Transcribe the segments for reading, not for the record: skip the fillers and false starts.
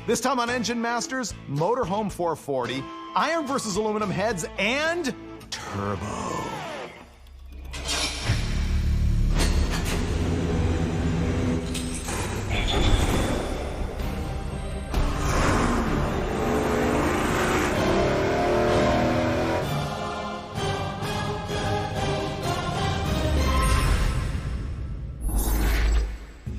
This time on Engine Masters, Motorhome 440, iron versus aluminum heads, and turbo.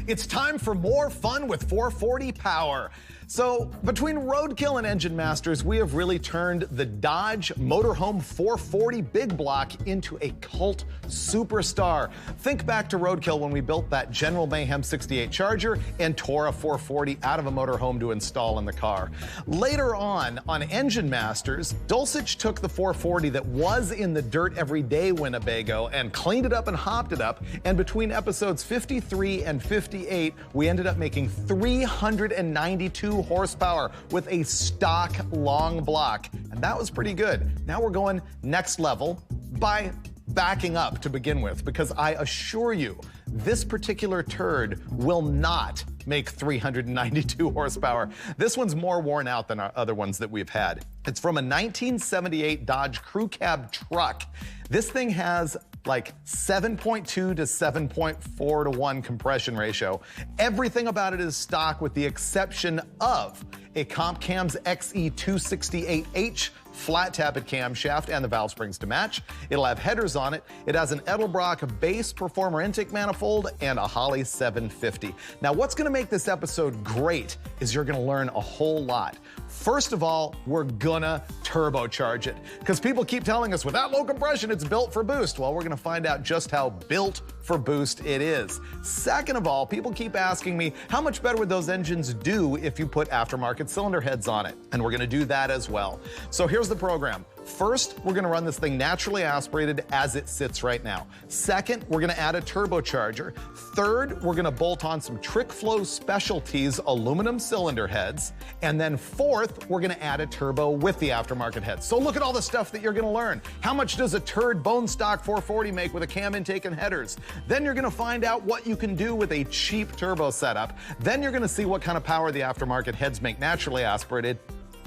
It's time for more fun with 440 power. So between Roadkill and Engine Masters, we have really turned the Dodge Motorhome 440 big block into a cult superstar. Think back to Roadkill when we built that General Mayhem 68 Charger and tore a 440 out of a motorhome to install in the car. Later on Engine Masters, Dulcich took the 440 that was in the dirt everyday Winnebago and cleaned it up and hopped it up. And between episodes 53 and 58, we ended up making 392 horsepower with a stock long block. And that was pretty good. Now we're going next level by backing up to begin with, because I assure you, this particular turd will not make 392 horsepower. This one's more worn out than our other ones that we've had. It's from a 1978 Dodge Crew Cab truck. This thing has like 7.2 to 7.4 to 1 compression ratio. Everything about it is stock with the exception of a Comp Cam's XE268H flat tappet camshaft and the valve springs to match. It'll have headers on it. It has an Edelbrock base performer intake manifold and a Holley 750. Now, what's gonna make this episode great is you're gonna learn a whole lot. First of all, we're gonna turbocharge it, because people keep telling us without low compression, it's built for boost. Well, we're gonna find out just how built for boost it is. Second of all, people keep asking me, how much better would those engines do if you put aftermarket cylinder heads on it? And we're gonna do that as well. So here's the program. First, we're gonna run this thing naturally aspirated as it sits right now. Second, we're gonna add a turbocharger. Third, we're gonna bolt on some Trick Flow Specialties aluminum cylinder heads. And then fourth, we're gonna add a turbo with the aftermarket heads. So look at all the stuff that you're gonna learn. How much does a turd bone stock 440 make with a cam intake and headers? Then you're gonna find out what you can do with a cheap turbo setup. Then you're gonna see what kind of power the aftermarket heads make naturally aspirated.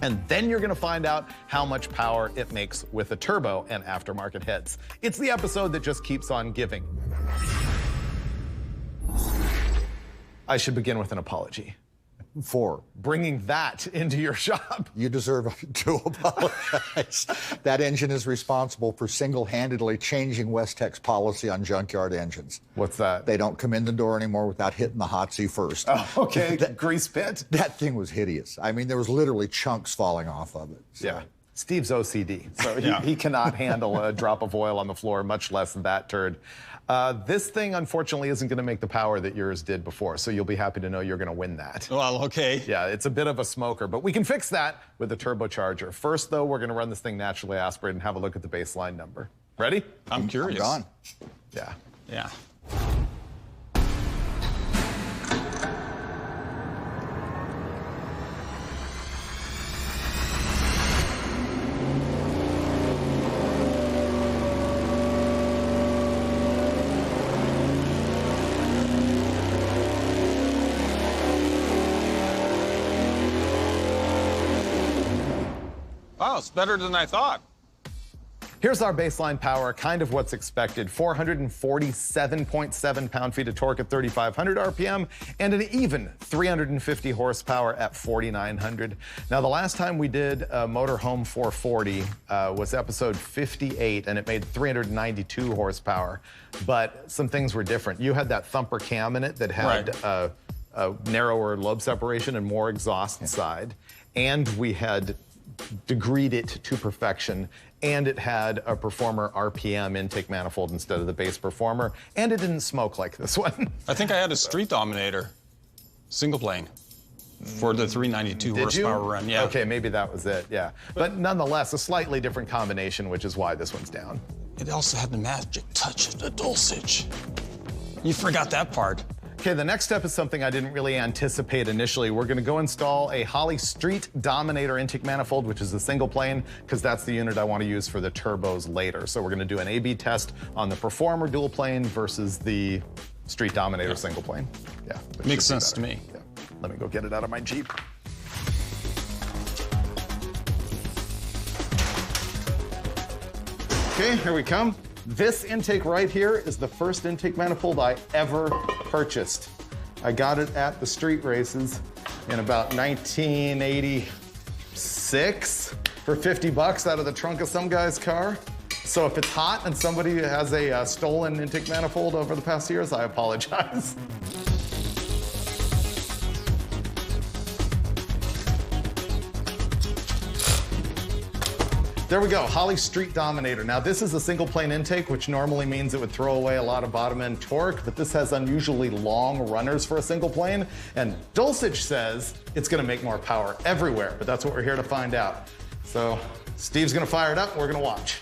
And then you're gonna find out how much power it makes with a turbo and aftermarket heads. It's the episode that just keeps on giving. I should begin with an apology for bringing that into your shop. You deserve to apologize. That engine is responsible for single-handedly changing Westech's policy on junkyard engines. What's that? They don't come in the door anymore without hitting the hot seat first. Oh, okay. Grease pit? That thing was hideous. I mean, there was literally chunks falling off of it. So. Yeah. Steve's OCD, so he cannot handle a drop of oil on the floor, much less that turd. This thing, unfortunately, isn't going to make the power that yours did before, so you'll be happy to know you're going to win that. Well, okay. Yeah, it's a bit of a smoker, but we can fix that with the turbocharger. First, though, we're going to run this thing naturally aspirated and have a look at the baseline number. Ready? I'm curious. I'm gone. Yeah. Yeah. Wow, it's better than I thought. Here's our baseline power, kind of what's expected. 447.7 pound-feet of torque at 3,500 RPM, and an even 350 horsepower at 4,900. Now, the last time we did a Motorhome 440 was episode 58, and it made 392 horsepower. But some things were different. You had that thumper cam in it that had a narrower lobe separation and more exhaust side, and we had degreed it to perfection, and it had a Performer RPM intake manifold instead of the base Performer, and it didn't smoke like this one. I think I had a Street Dominator, single plane, for the 392 horsepower run. Yeah. Okay, maybe that was it, yeah. But nonetheless, a slightly different combination, which is why this one's down. It also had the magic touch of the Dulcich. You forgot that part. Okay, the next step is something I didn't really anticipate initially. We're gonna go install a Holley Street Dominator intake manifold, which is a single plane, because that's the unit I wanna use for the turbos later. So we're gonna do an A/B test on the Performer dual plane versus the Street Dominator single plane. Yeah. Makes sense to me. Yeah. Let me go get it out of my Jeep. Okay, here we come. This intake right here is the first intake manifold I ever purchased. I got it at the street races in about 1986 for 50 bucks out of the trunk of some guy's car. So if it's hot and somebody has a stolen intake manifold over the past years, I apologize. There we go, Holley Street Dominator. Now this is a single plane intake, which normally means it would throw away a lot of bottom end torque, but this has unusually long runners for a single plane, and Dulcich says it's gonna make more power everywhere, but that's what we're here to find out. So Steve's gonna fire it up, and we're gonna watch.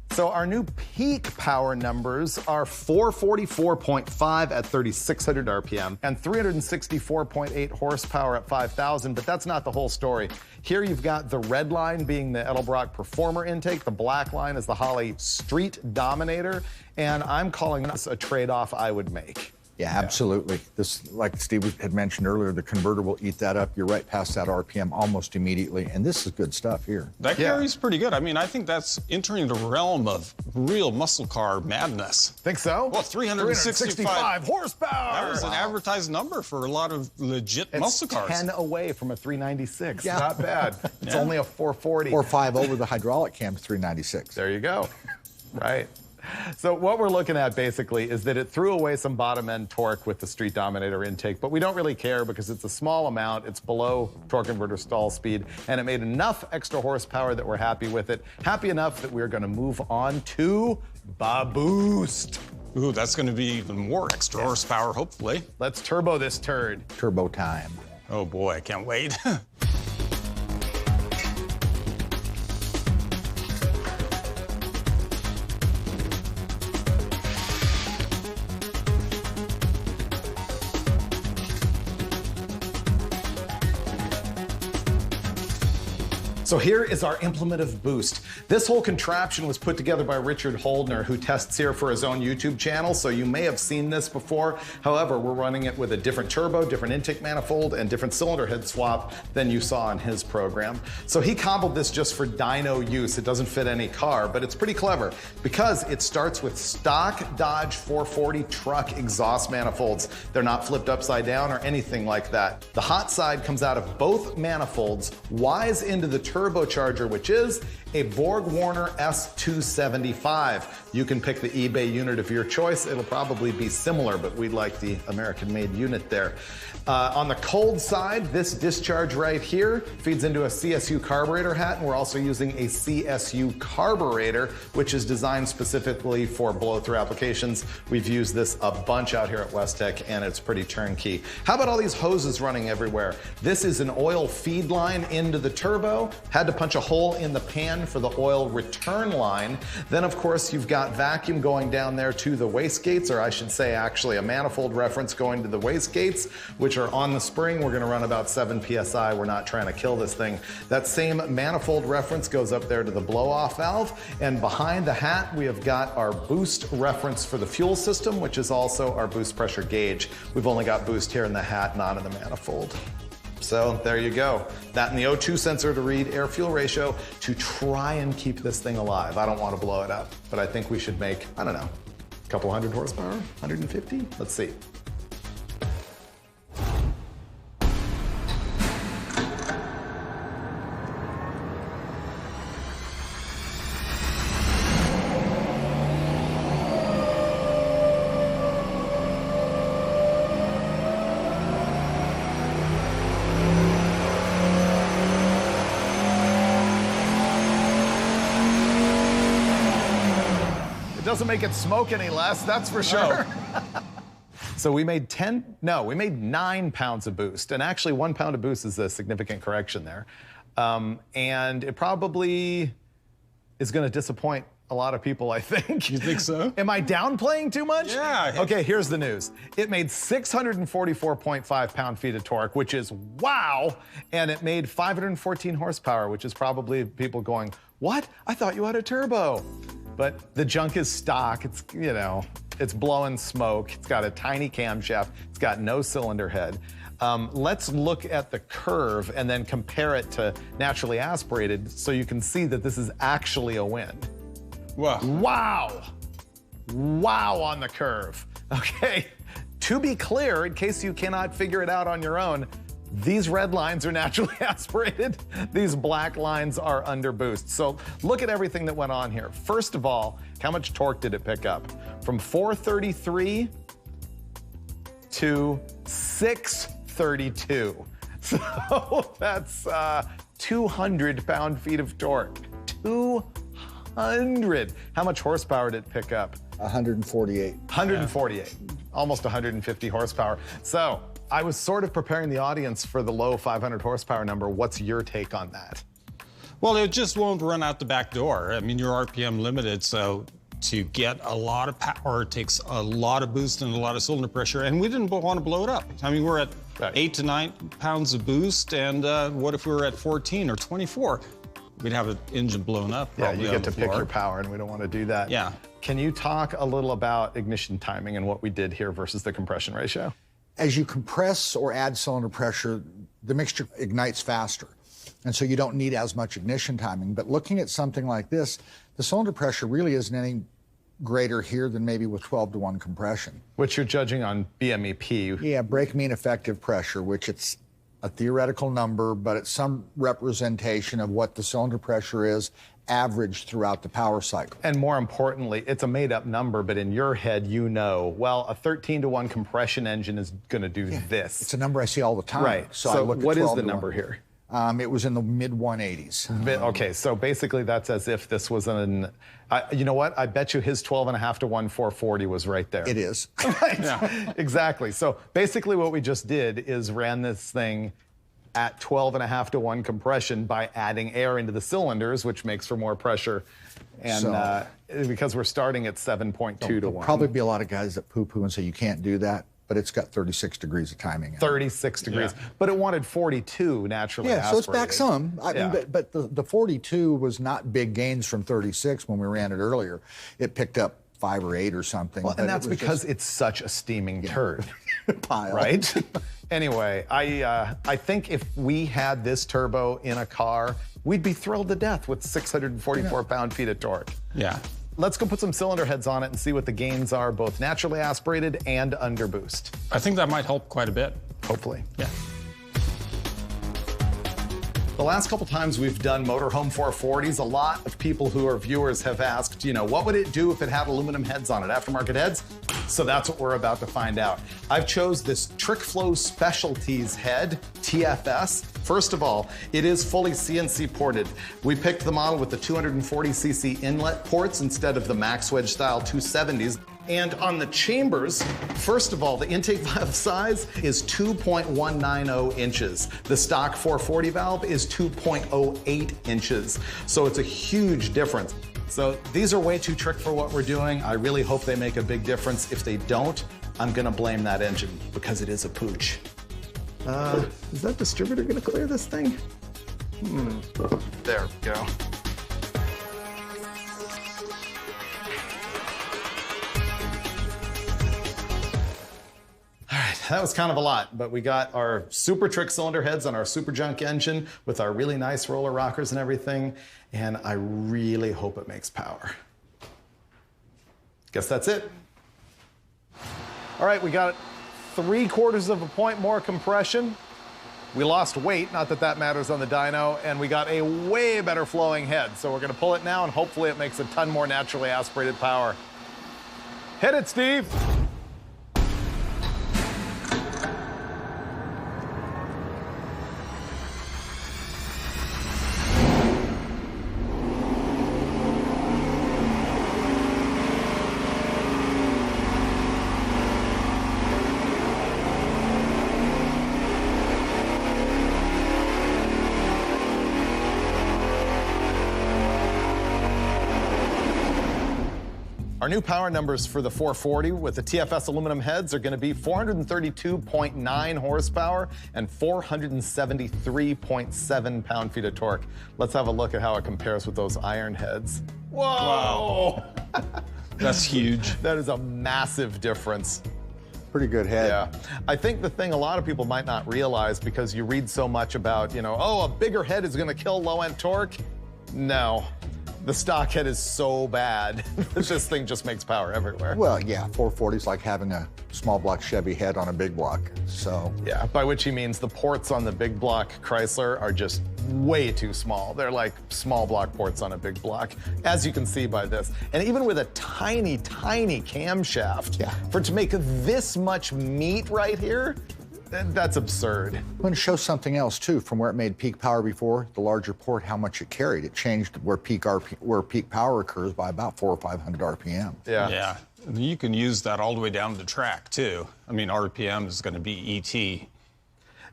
So our new peak power numbers are 444.5 at 3,600 RPM and 364.8 horsepower at 5,000, but that's not the whole story. Here you've got the red line being the Edelbrock Performer intake, the black line is the Holley Street Dominator, and I'm calling this a trade-off I would make. Yeah, absolutely. This, like Steve had mentioned earlier, the converter will eat that up. You're right past that RPM almost immediately, and this is good stuff here. That carries pretty good. I mean, I think that's entering the realm of real muscle car madness. Think so? Well, 365 horsepower. That was an advertised number for a lot of legit muscle cars. 10 away from a 396. Yeah. Not bad. It's only a 440. 4.5 over the hydraulic cam, 396. There you go. Right. So what we're looking at basically is that it threw away some bottom end torque with the Street Dominator intake, but we don't really care because it's a small amount, it's below torque converter stall speed, and it made enough extra horsepower that we're happy with it. Happy enough that we're gonna move on to Boost. Ooh, that's gonna be even more extra horsepower, hopefully. Let's turbo this turd. Turbo time. Oh boy, I can't wait. So here is our implement of boost. This whole contraption was put together by Richard Holdner, who tests here for his own YouTube channel, so you may have seen this before. However, we're running it with a different turbo, different intake manifold, and different cylinder head swap than you saw in his program. So he cobbled this just for dyno use. It doesn't fit any car, but it's pretty clever because it starts with stock Dodge 440 truck exhaust manifolds. They're not flipped upside down or anything like that. The hot side comes out of both manifolds, wise into the turbocharger, which is a Borg-Warner S275. You can pick the eBay unit of your choice. It'll probably be similar, but we like the American-made unit there. On the cold side, this discharge right here feeds into a CSU carburetor hat, and we're also using a CSU carburetor, which is designed specifically for blow-through applications. We've used this a bunch out here at Westech, and it's pretty turnkey. How about all these hoses running everywhere? This is an oil feed line into the turbo. Had to punch a hole in the pan for the oil return line. Then, of course, you've got vacuum going down there to the wastegates, or I should say actually a manifold reference going to the wastegates, which are on the spring. We're gonna run about 7 PSI. We're not trying to kill this thing. That same manifold reference goes up there to the blow-off valve, and behind the hat, we have got our boost reference for the fuel system, which is also our boost pressure gauge. We've only got boost here in the hat, not in the manifold. So there you go. That and the O2 sensor to read air-fuel ratio to try and keep this thing alive. I don't want to blow it up, but I think we should make, I don't know, a couple hundred horsepower, 150? Let's see. Doesn't make it smoke any less, that's for sure. So we made 9 pounds of boost, and actually 1 pound of boost is a significant correction there. And it probably is gonna disappoint a lot of people, I think. You think so? Am I downplaying too much? Yeah. Okay, here's the news. It made 644.5 pound-feet of torque, which is wow, and it made 514 horsepower, which is probably people going, What? I thought you had a turbo. But the junk is stock. It's, you know, it's blowing smoke. It's got a tiny camshaft. It's got no cylinder head. Let's look at the curve and then compare it to naturally aspirated so you can see that this is actually a win. Wow. Wow. Wow on the curve. Okay. To be clear, in case you cannot figure it out on your own, these red lines are naturally aspirated. These black lines are under boost. So look at everything that went on here. First of all, how much torque did it pick up? From 433 to 632. So that's 200 pound-feet of torque. 200. How much horsepower did it pick up? 148. 148. Almost 150 horsepower. So I was sort of preparing the audience for the low 500 horsepower number. What's your take on that? Well, it just won't run out the back door. I mean, you're RPM limited, so to get a lot of power, it takes a lot of boost and a lot of cylinder pressure, and we didn't want to blow it up. I mean, we're at 8 to 9 pounds of boost, and what if we were at 14 or 24? We'd have an engine blown up. Yeah, you get to pick your power, and we don't want to do that. Yeah. Can you talk a little about ignition timing and what we did here versus the compression ratio? As you compress or add cylinder pressure, the mixture ignites faster. And so you don't need as much ignition timing. But looking at something like this, the cylinder pressure really isn't any greater here than maybe with 12-to-1 compression. Which you're judging on BMEP. Yeah, brake mean effective pressure, which it's a theoretical number, but it's some representation of what the cylinder pressure is averaged throughout the power cycle. And more importantly, it's a made-up number, but in your head, you know, well, a 13-to-1 compression engine is going to do this. It's a number I see all the time. Right. So So I look at what is 12 the to 1. number here? It was in the mid-180s. Okay, so basically that's as if this was an, you know what? I bet you his 12.5 to 1 440 was right there. It is. Right, yeah. Exactly. So basically what we just did is ran this thing at 12.5 to 1 compression by adding air into the cylinders, which makes for more pressure. And because we're starting at 7.2 to 1. There'll probably be a lot of guys that poo-poo and say you can't do that, but it's got 36 degrees of timing in it. 36 degrees. Yeah. But it wanted 42 naturally Yeah, so it's aspirated. back some. I mean, but the 42 was not big gains from 36 when we ran it earlier. It picked up 5 or 8 or something. Well, and that's because it's such a steaming turd. Pile. Right? Anyway, I think if we had this turbo in a car, we'd be thrilled to death with 644 pound-feet of torque. Yeah. Let's go put some cylinder heads on it and see what the gains are, both naturally aspirated and under boost. I think that might help quite a bit. Hopefully. Yeah. The last couple times we've done motorhome 440s, a lot of people who are viewers have asked, you know, what would it do if it had aluminum heads on it, aftermarket heads? So that's what we're about to find out. I've chose this TrickFlow Specialties head, TFS. First of all, it is fully CNC ported. We picked the model with the 240cc inlet ports instead of the MaxWedge style 270s. And on the chambers, first of all, the intake valve size is 2.190 inches. The stock 440 valve is 2.08 inches. So it's a huge difference. So these are way too trick for what we're doing. I really hope they make a big difference. If they don't, I'm gonna blame that engine because it is a pooch. Is that distributor gonna clear this thing? There we go. That was kind of a lot, but we got our super trick cylinder heads on our super junk engine with our really nice roller rockers and everything, and I really hope it makes power. Guess that's it. All right, we got 3/4 of a point more compression. We lost weight, not that that matters on the dyno, and we got a way better flowing head. So we're gonna pull it now and hopefully it makes a ton more naturally aspirated power. Hit it, Steve. Our Our new power numbers for the 440 with the TFS aluminum heads are going to be 432.9 horsepower and 473.7 pound-feet of torque. Let's have a look at how it compares with those iron heads. Whoa! Wow. That's huge. That is a massive difference. Pretty good head. Yeah. I think the thing a lot of people might not realize, because you read so much about, oh, a bigger head is going to kill low-end torque. No. The stock head is so bad. This thing just makes power everywhere. Well, yeah, 440 is like having a small block Chevy head on a big block, so. Yeah, by which he means the ports on the big block Chrysler are just way too small. They're like small block ports on a big block, as you can see by this. And even with a tiny, tiny camshaft, for it to make this much meat right here, that's absurd. I'm going to show something else too. From where it made peak power before, the larger port, how much it carried. It changed where peak power occurs by about 400 or 500 RPM. Yeah. Yeah. And you can use that all the way down the track too. I mean, RPM is going to be ET.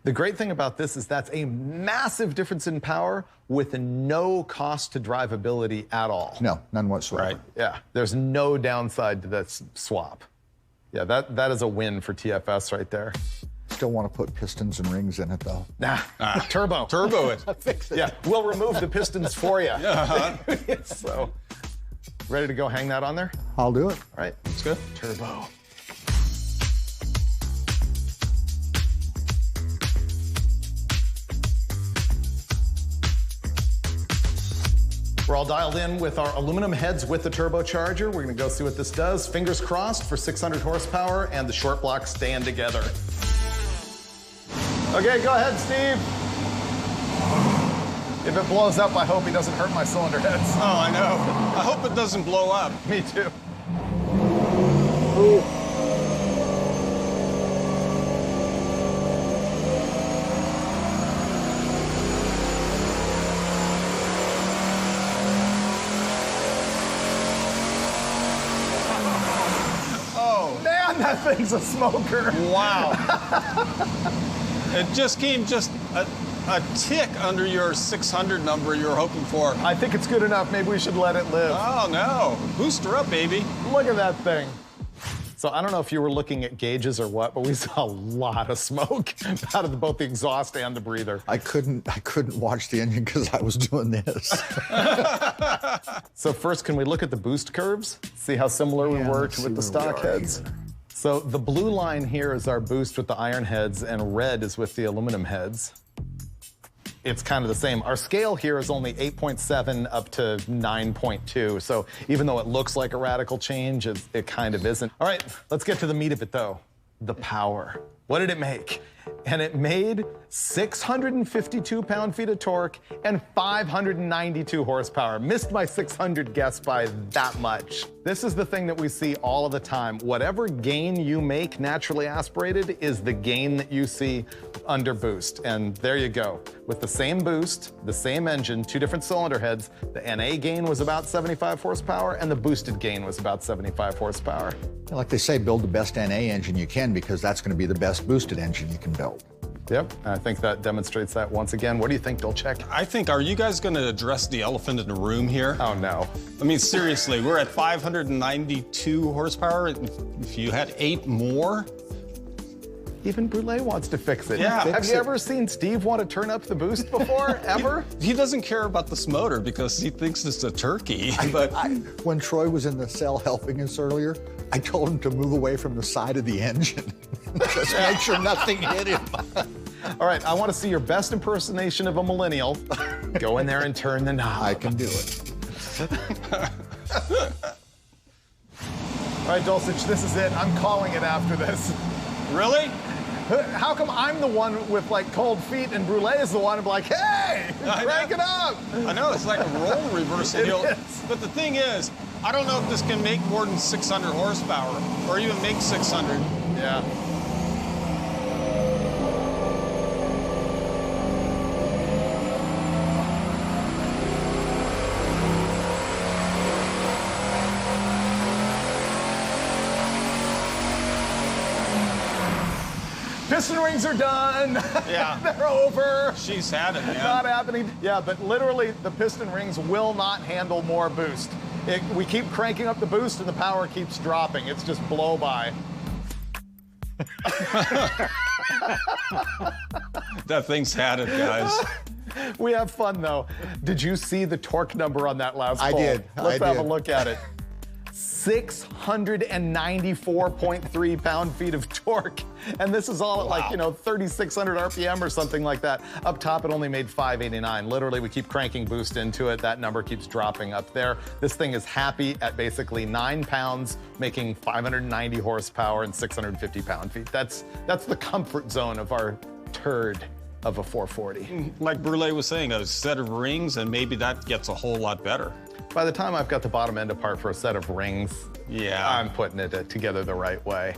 The great thing about this is that's a massive difference in power with no cost to drivability at all. No, none whatsoever. Right. Yeah, there's no downside to this swap. Yeah, that is a win for TFS right there. Still want to put pistons and rings in it though. Nah, turbo. Turbo it. Fix it. Yeah, we'll remove the pistons for you. So, ready to go hang that on there? I'll do it. All right, let's go. Turbo. We're all dialed in with our aluminum heads with the turbocharger. We're gonna go see what this does. Fingers crossed for 600 horsepower and the short block staying together. Okay, go ahead, Steve. If it blows up, I hope he doesn't hurt my cylinder heads. Oh, I know. I hope it doesn't blow up. Me too. Ooh. Man, that thing's a smoker. Wow. It just came a tick under your 600 number you were hoping for. I think it's good enough. Maybe we should let it live. Oh, no. Boost her up, baby. Look at that thing. So I don't know if you were looking at gauges or what, but we saw a lot of smoke out of both the exhaust and the breather. I couldn't watch the engine because I was doing this. So first, can we look at the boost curves? See how similar we were to with the stock heads? Here. So the blue line here is our boost with the iron heads, and red is with the aluminum heads. It's kind of the same. Our scale here is only 8.7 up to 9.2. So even though it looks like a radical change, it kind of isn't. All right, let's get to the meat of it though. The power. What did it make? And it made 652 pound-feet of torque and 592 horsepower. Missed my 600 guess by that much. This is the thing that we see all of the time. Whatever gain you make naturally aspirated is the gain that you see under boost. And there you go. With the same boost, the same engine, two different cylinder heads, the NA gain was about 75 horsepower and the boosted gain was about 75 horsepower. Like they say, build the best NA engine you can because that's going to be the best boosted engine you can build. Yep, I think that demonstrates that once again. What do you think, Dolchek? I think, are you guys going to address the elephant in the room here? Oh, no. I mean, seriously, we're at 592 horsepower. If you had 8 more, even Brule wants to fix it. Yeah. Have you ever seen Steve want to turn up the boost before, ever? He doesn't care about this motor because he thinks it's a turkey. But when Troy was in the cell helping us earlier, I told him to move away from the side of the engine. Just make sure nothing hit him. All right, I want to see your best impersonation of a millennial. Go in there and turn the knob. I can do it. All right, Dulcich, this is it. I'm calling it after this. Really? How come I'm the one with like cold feet and Brule is the one who's like, hey, crank it up? I know, it's like a role reversal. It is. But the thing is, I don't know if this can make more than 600 horsepower or even make 600. Yeah. Piston rings are done. Yeah. They're over. She's had it, man. Not happening. Yeah, but literally the piston rings will not handle more boost. We keep cranking up the boost and the power keeps dropping. It's just blow by. That thing's had it, guys. We have fun, though. Did you see the torque number on that last I poll? did. Let's I have did. a look at it. 694.3 pound-feet of torque. And this is all at like, 3,600 RPM or something like that. Up top, it only made 589. Literally, we keep cranking boost into it. That number keeps dropping up there. This thing is happy at basically 9 pounds, making 590 horsepower and 650 pound-feet. That's the comfort zone of our turd of a 440. Like Brule was saying, a set of rings, and maybe that gets a whole lot better. By the time I've got the bottom end apart for a set of rings, Yeah. I'm putting it together the right way.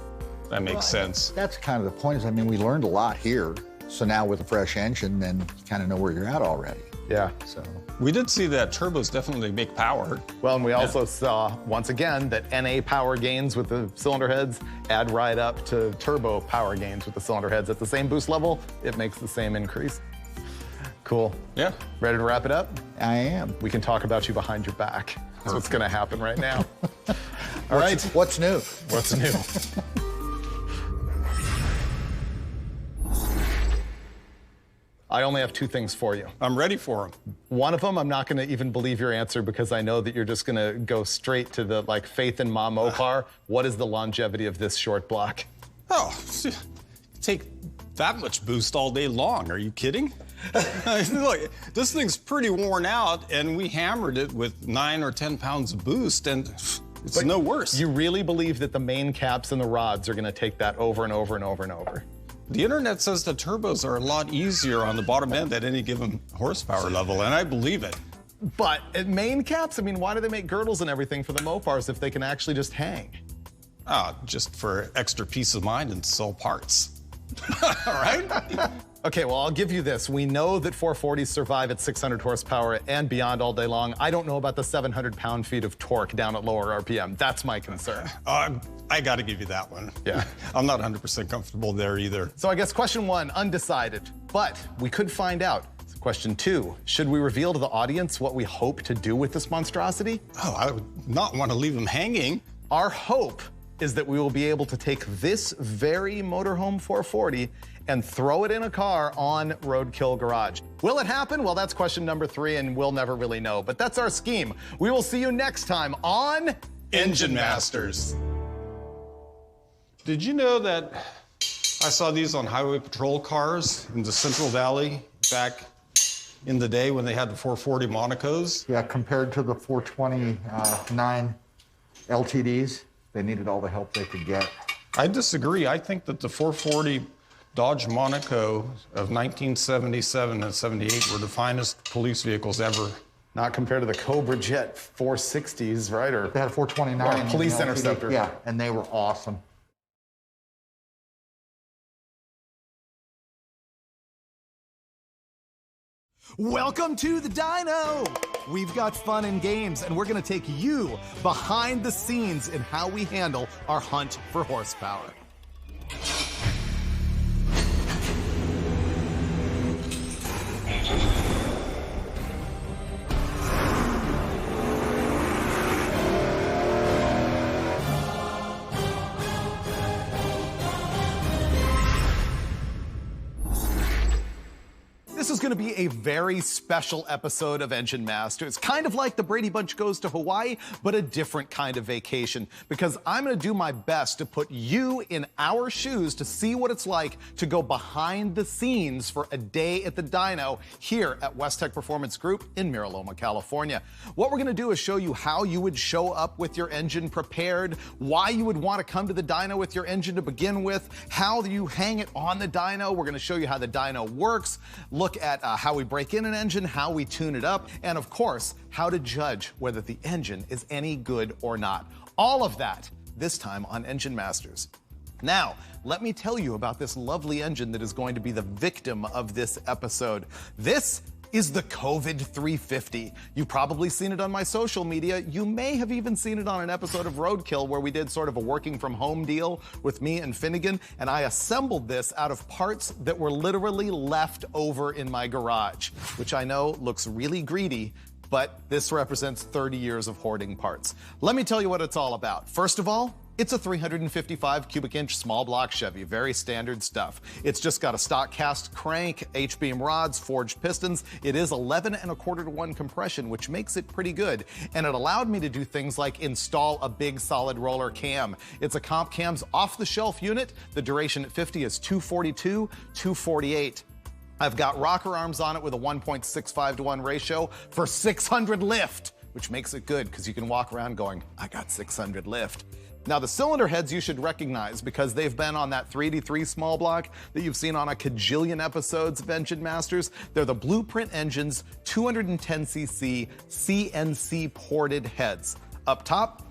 That makes sense. That's kind of the point. I mean, we learned a lot here. So now with a fresh engine, then you kind of know where you're at already. Yeah. So We did see that turbos definitely make power. Well, and we also saw, once again, that NA power gains with the cylinder heads add right up to turbo power gains with the cylinder heads. At the same boost level, it makes the same increase. Cool. Yeah. Ready to wrap it up? I am. We can talk about you behind your back. That's what's going to happen right now. All right. What's new? What's new? I only have two things for you. I'm ready for them. One of them, I'm not going to even believe your answer because I know that you're just going to go straight to the faith in Ma Mopar. What is the longevity of this short block? Oh, take that much boost all day long. Are you kidding? Look, this thing's pretty worn out, and we hammered it with 9 or 10 pounds of boost, and it's no worse. You really believe that the main caps and the rods are going to take that over and over and over and over? The internet says the turbos are a lot easier on the bottom end at any given horsepower level, and I believe it. But at main caps, I mean, why do they make girdles and everything for the Mopars if they can actually just hang? Just for extra peace of mind and sell parts. All right? Okay, well, I'll give you this. We know that 440s survive at 600 horsepower and beyond all day long. I don't know about the 700 pound-feet of torque down at lower RPM. That's my concern. I got to give you that one. Yeah. I'm not 100% comfortable there either. So I guess question one, undecided, but we could find out. Question two, should we reveal to the audience what we hope to do with this monstrosity? Oh, I would not want to leave them hanging. Our hope is that we will be able to take this very motorhome 440 and throw it in a car on Roadkill Garage. Will it happen? Well, that's question number 3, and we'll never really know. But that's our scheme. We will see you next time on Engine Masters. Did you know that I saw these on highway patrol cars in the Central Valley back in the day when they had the 440 Monacos? Yeah, compared to the 429 LTDs, they needed all the help they could get. I disagree. I think that the 440 Dodge Monaco of 1977 and 78 were the finest police vehicles ever. Not compared to the Cobra Jet 460s, right? Or They had a 429 Or a and police an LTD. interceptor. Yeah, and they were awesome. Welcome to the Dyno! We've got fun and games, and we're gonna take you behind the scenes in how we handle our hunt for horsepower. This is going to be a very special episode of Engine Masters. Kind of like the Brady Bunch Goes to Hawaii, but a different kind of vacation. Because I'm going to do my best to put you in our shoes to see what it's like to go behind the scenes for a day at the dyno here at West Tech Performance Group in Mira Loma, California. What we're going to do is show you how you would show up with your engine prepared, why you would want to come to the dyno with your engine to begin with, how you hang it on the dyno. We're going to show you how the dyno works, look at how we break in an engine, how we tune it up, and of course, how to judge whether the engine is any good or not. All of that this time on Engine Masters. Now, let me tell you about this lovely engine that is going to be the victim of this episode. This is the COVID 350. You've probably seen it on my social media. You may have even seen it on an episode of Roadkill where we did sort of a working from home deal with me and Finnegan, and I assembled this out of parts that were literally left over in my garage, which I know looks really greedy, but this represents 30 years of hoarding parts. Let me tell you what it's all about. First of all, it's a 355 cubic inch small block Chevy, very standard stuff. It's just got a stock cast crank, H-beam rods, forged pistons. It is 11 1/4 to 1 compression, which makes it pretty good. And it allowed me to do things like install a big solid roller cam. It's a Comp Cam's off-the-shelf unit. The duration at 50 is 242, 248. I've got rocker arms on it with a 1.65 to 1 ratio for 600 lift, which makes it good because you can walk around going, I got 600 lift. Now, the cylinder heads you should recognize because they've been on that 383 small block that you've seen on a cajillion episodes of Engine Masters. They're the Blueprint Engines 210cc CNC ported heads. Up top,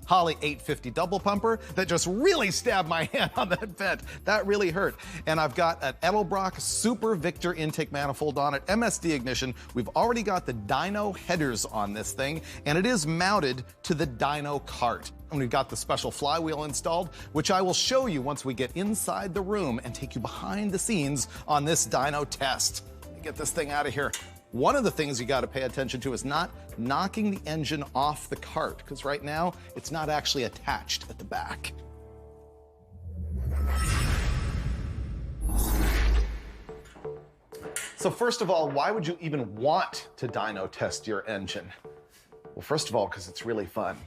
Holley 850 double pumper that just really stabbed my hand on that vent. That really hurt. And I've got an Edelbrock Super Victor intake manifold on it, MSD ignition. We've already got the Dyno headers on this thing, and it is mounted to the Dyno cart. And we've got the special flywheel installed, which I will show you once we get inside the room and take you behind the scenes on this dyno test. Let me get this thing out of here. One of the things you got to pay attention to is not knocking the engine off the cart, because right now it's not actually attached at the back. So first of all, why would you even want to dyno test your engine? Well, first of all, because it's really fun.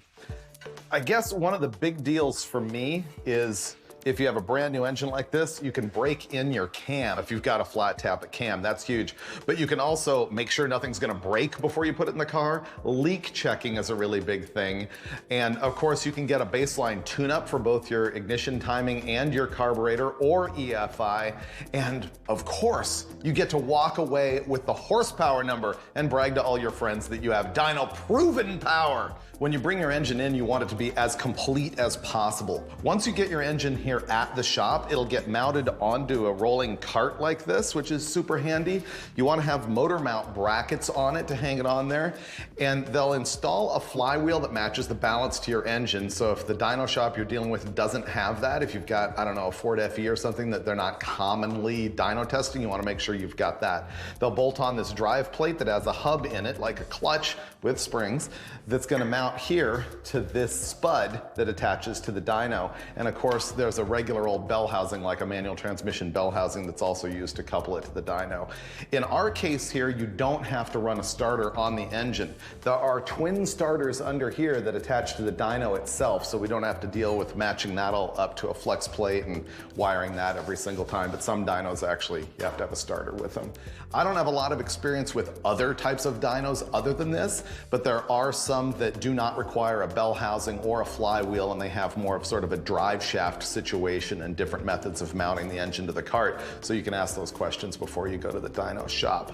I guess one of the big deals for me is if you have a brand new engine like this, you can break in your cam. If you've got a flat tappet cam, that's huge. But you can also make sure nothing's gonna break before you put it in the car. Leak checking is a really big thing. And of course, you can get a baseline tune-up for both your ignition timing and your carburetor or EFI. And of course, you get to walk away with the horsepower number and brag to all your friends that you have dyno proven power. When you bring your engine in, you want it to be as complete as possible. Once you get your engine here at the shop, it'll get mounted onto a rolling cart like this, which is super handy. You want to have motor mount brackets on it to hang it on there. And they'll install a flywheel that matches the balance to your engine. So if the dyno shop you're dealing with doesn't have that, if you've got, I don't know, a Ford FE or something that they're not commonly dyno testing, you want to make sure you've got that. They'll bolt on this drive plate that has a hub in it, like a clutch with springs, that's going to mount here to this spud that attaches to the dyno. And of course, there's a regular old bell housing, like a manual transmission bell housing, that's also used to couple it to the dyno. In our case here, you don't have to run a starter on the engine. There are twin starters under here that attach to the dyno itself, so we don't have to deal with matching that all up to a flex plate and wiring that every single time. But some dynos actually, you have to have a starter with them. I don't have a lot of experience with other types of dynos other than this, but there are some that do not require a bell housing or a flywheel, and they have more of sort of a drive shaft situation and different methods of mounting the engine to the cart. So you can ask those questions before you go to the dyno shop.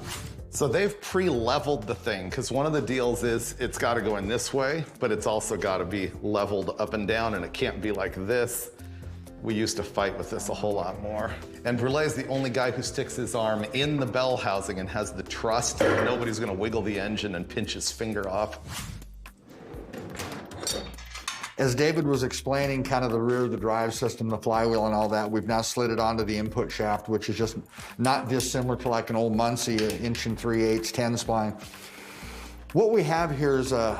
So they've pre-leveled the thing, because one of the deals is it's got to go in this way, but it's also got to be leveled up and down, and it can't be like this. We used to fight with this a whole lot more. And Brulet's the only guy who sticks his arm in the bell housing and has the trust that nobody's gonna wiggle the engine and pinch his finger off. As David was explaining kind of the rear of the drive system, the flywheel and all that, we've now slid it onto the input shaft, which is just not dissimilar to like an old Muncie 1 3/8 10 spline. What we have here is a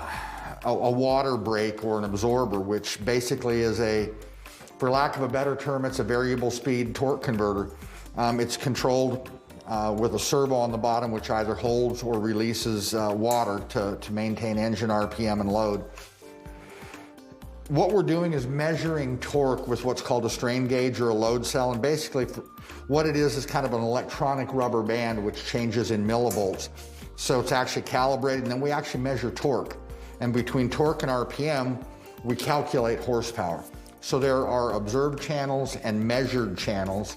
water brake or an absorber, which basically is for lack of a better term, it's a variable speed torque converter. It's controlled with a servo on the bottom, which either holds or releases water to maintain engine RPM and load. What we're doing is measuring torque with what's called a strain gauge or a load cell, and basically what it is kind of an electronic rubber band which changes in millivolts. So it's actually calibrated, and then we actually measure torque. And between torque and RPM, we calculate horsepower. So there are observed channels and measured channels.